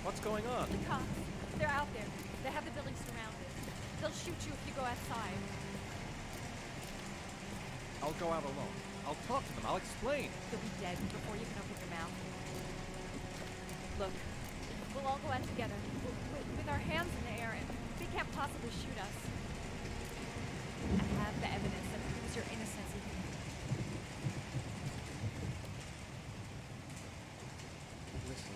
What's going on? The cops. They're out there. They have the building surrounded. They'll shoot you if you go outside. I'll go out alone. I'll talk to them. I'll explain. You'll be dead before you can open your mouth. Look, we'll all go out together, with our hands in the air, and they can't possibly shoot us. I have the evidence that proves your innocence. Listen,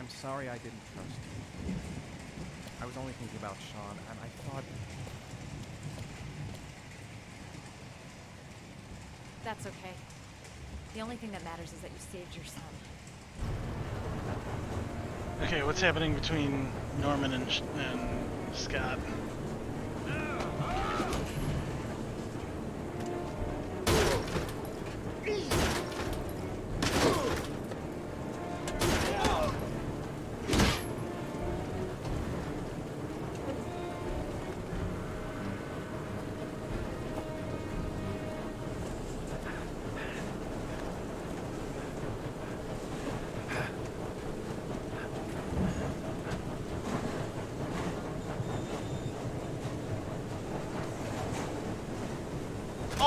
I'm sorry I didn't trust you. I was only thinking about Sean, and I thought... That's okay. The only thing that matters is that you saved your son. Okay, what's happening between Norman and Scott?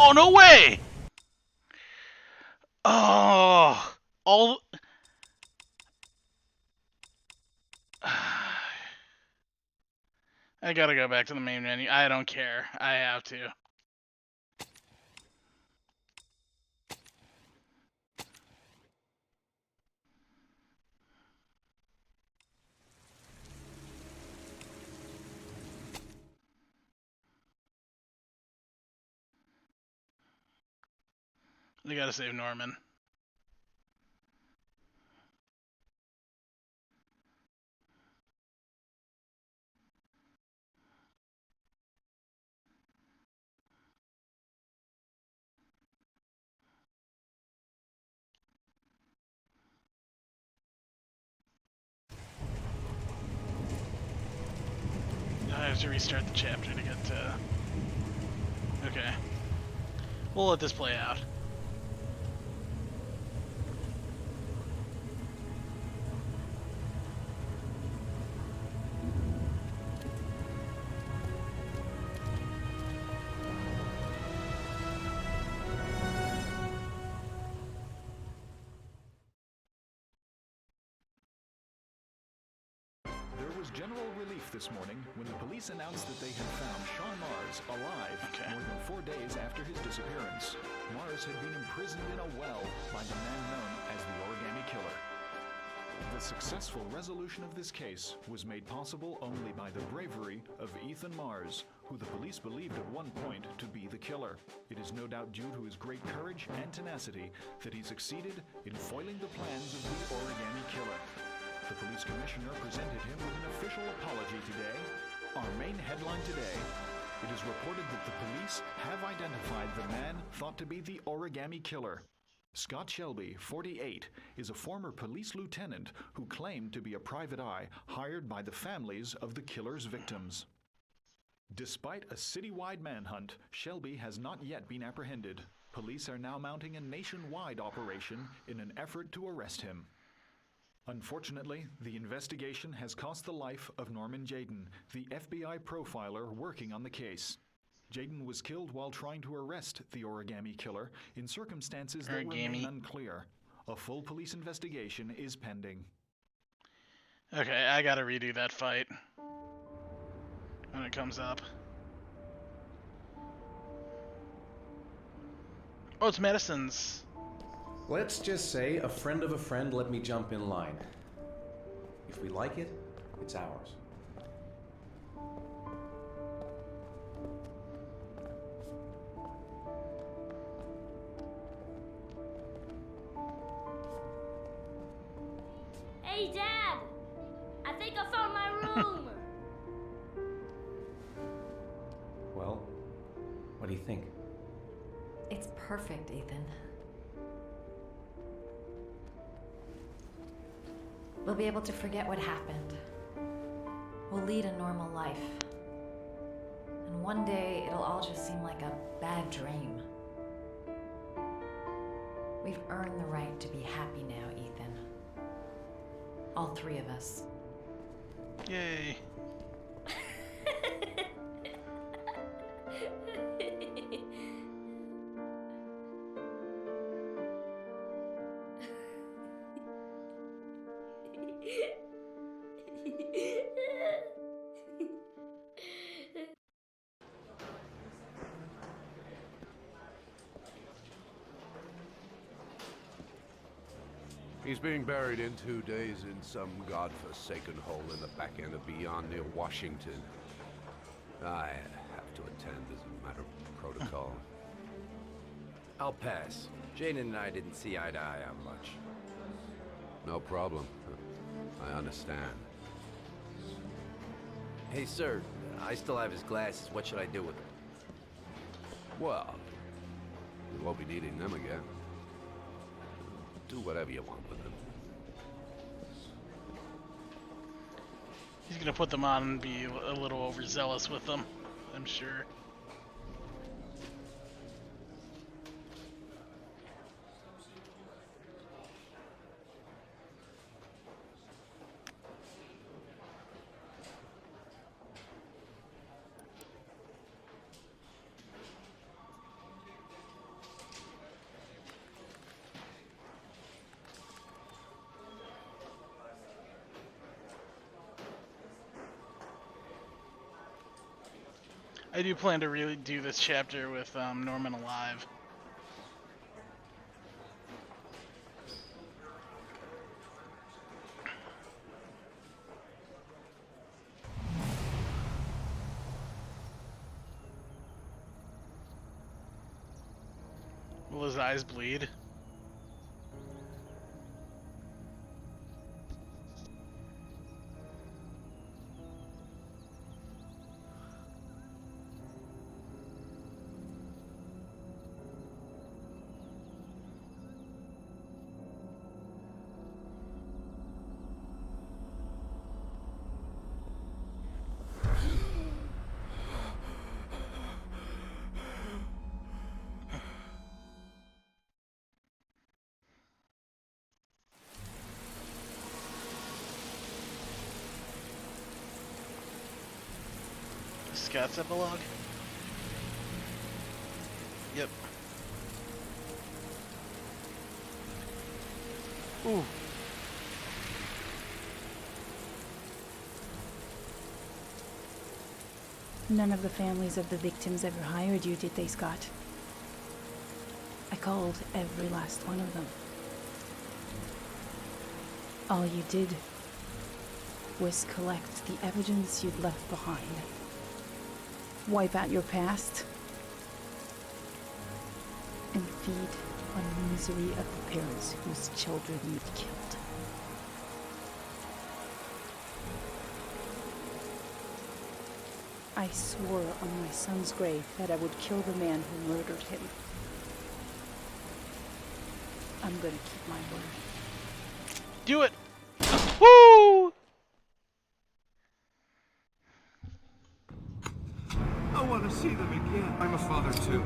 Oh, no way! Oh, all... I gotta go back to the main menu. I don't care. I have to. They gotta save Norman. I have to restart the chapter to get to... Okay. We'll let this play out. There was general relief this morning when the police announced that they had found Sean Mars alive more than 4 days after his disappearance. Mars had been imprisoned in a well by the man known as the Origami Killer. The successful resolution of this case was made possible only by the bravery of Ethan Mars, who the police believed at one point to be the killer. It is no doubt due to his great courage and tenacity that he succeeded in foiling the plans of the Origami Killer. The police commissioner presented him with an official apology today. Our main headline today: it is reported that the police have identified the man thought to be the Origami Killer. Scott Shelby, 48, is a former police lieutenant who claimed to be a private eye hired by the families of the killer's victims. Despite a citywide manhunt, Shelby has not yet been apprehended. Police are now mounting a nationwide operation in an effort to arrest him. Unfortunately, the investigation has cost the life of Norman Jayden, the FBI profiler working on the case. Jayden was killed while trying to arrest the Origami Killer in circumstances that remain unclear. A full police investigation is pending. Okay, I gotta redo that fight when it comes up. Oh, it's medicines. Let's just say a friend of a friend let me jump in line. If we like it, it's ours. Hey, Dad! I think I found my room! Well, what do you think? It's perfect, Ethan. We'll be able to forget what happened. We'll lead a normal life. And one day, it'll all just seem like a bad dream. We've earned the right to be happy now, Ethan. All three of us. Yay. He's being buried in 2 days in some godforsaken hole in the back end of Beyond near Washington. I have to attend as a matter of protocol. I'll pass. Jayden and I didn't see eye to eye on much. No problem. I understand. Hey, sir, I still have his glasses. What should I do with them? Well, you won't be needing them again. Do whatever you want with them. He's gonna put them on and be a little overzealous with them, I'm sure. I do plan to really do this chapter with Norman alive. Will his eyes bleed? Scott's epilogue? Yep. Ooh. None of the families of the victims ever hired you, did they, Scott? I called every last one of them. All you did was collect the evidence you'd left behind. Wipe out your past and feed on the misery of the parents whose children you'd killed. I swore on my son's grave that I would kill the man who murdered him. I'm gonna keep my word. Do it! Woo! I want to see them again. I'm a father too.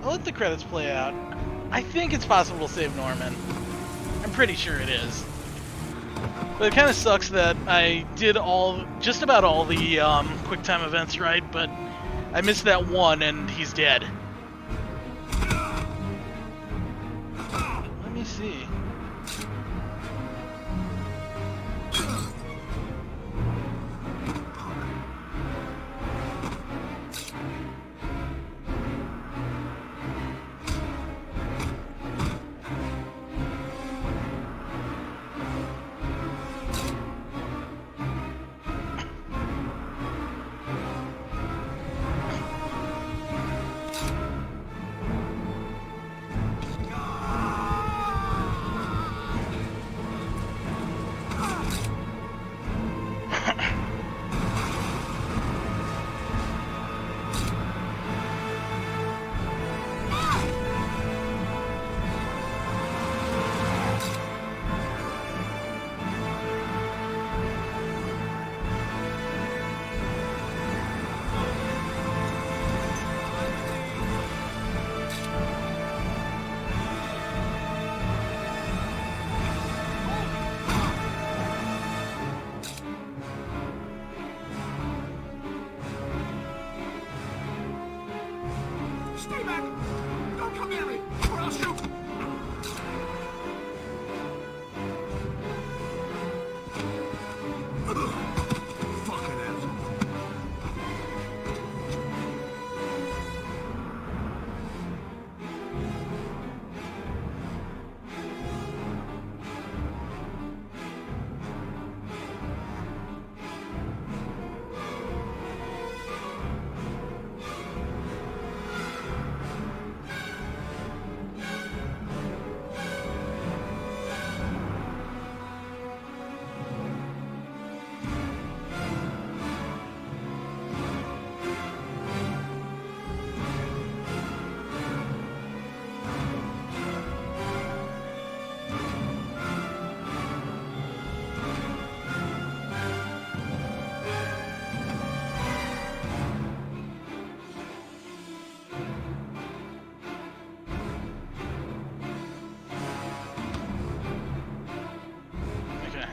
At let the credits play out. I think it's possible to save Norman. I'm pretty sure it is. But it kind of sucks that I did just about all the QuickTime events right, but I missed that one and he's dead. Let me see. Stay back! Don't come near me, or I'll shoot! Fucking asshole.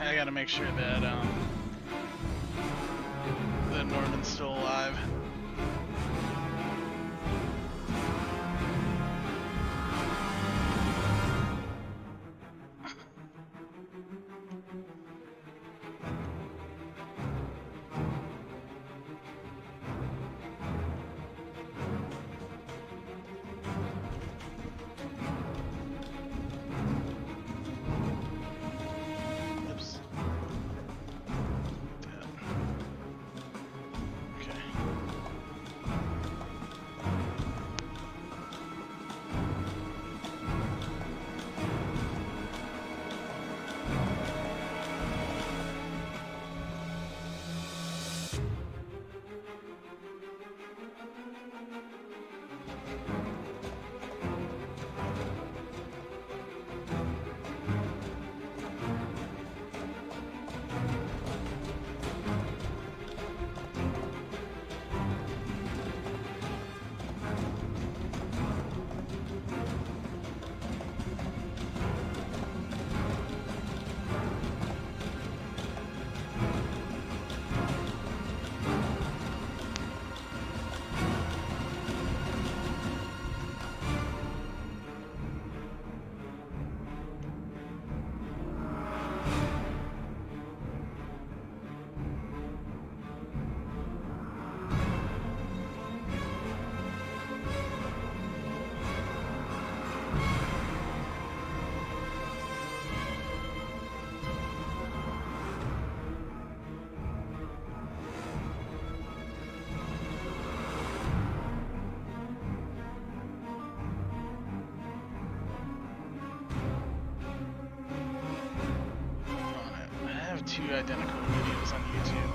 I gotta make sure that that Norman's still alive. Two identical videos on YouTube.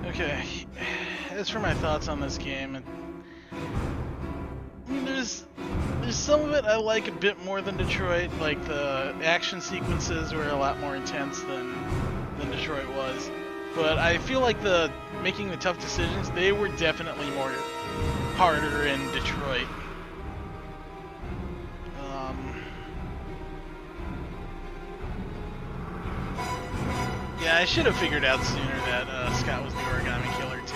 Okay, as as for my thoughts on this game, I mean, there's some of it I like a bit more than Detroit. Like the action sequences were a lot more intense than Detroit was. But I feel like the making the tough decisions, they were definitely more harder in Detroit. Yeah, I should have figured out sooner that Scott was the Origami Killer too.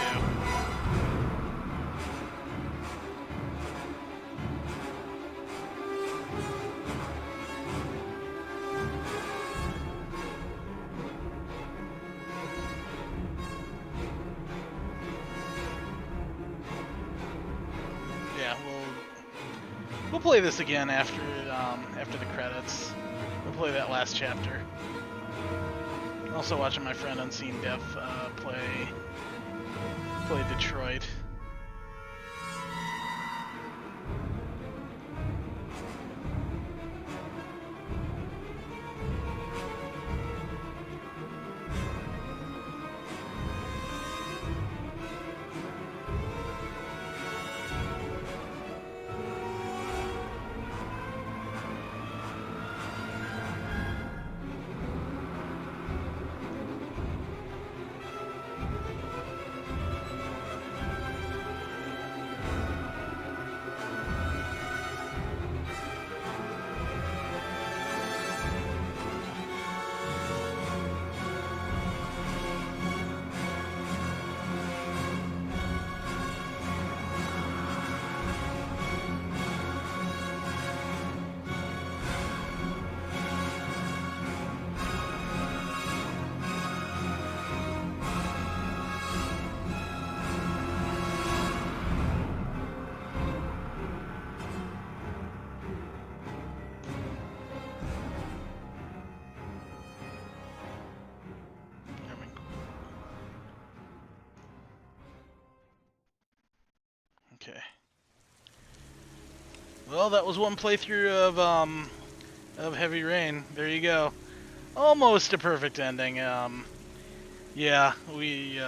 Yeah, we'll play this again after the credits. We'll play that last chapter. Also watching my friend Unseen Death play Detroit. Okay. Well, that was one playthrough of Heavy Rain. There you go. Almost a perfect ending. Yeah, we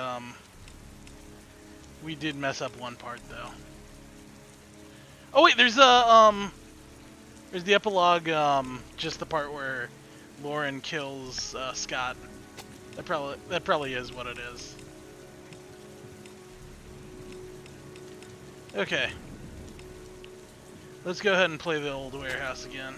did mess up one part though. Oh wait, there's the epilogue. Just the part where Lauren kills Scott. That probably is what it is. Okay. Let's go ahead and play the old warehouse again.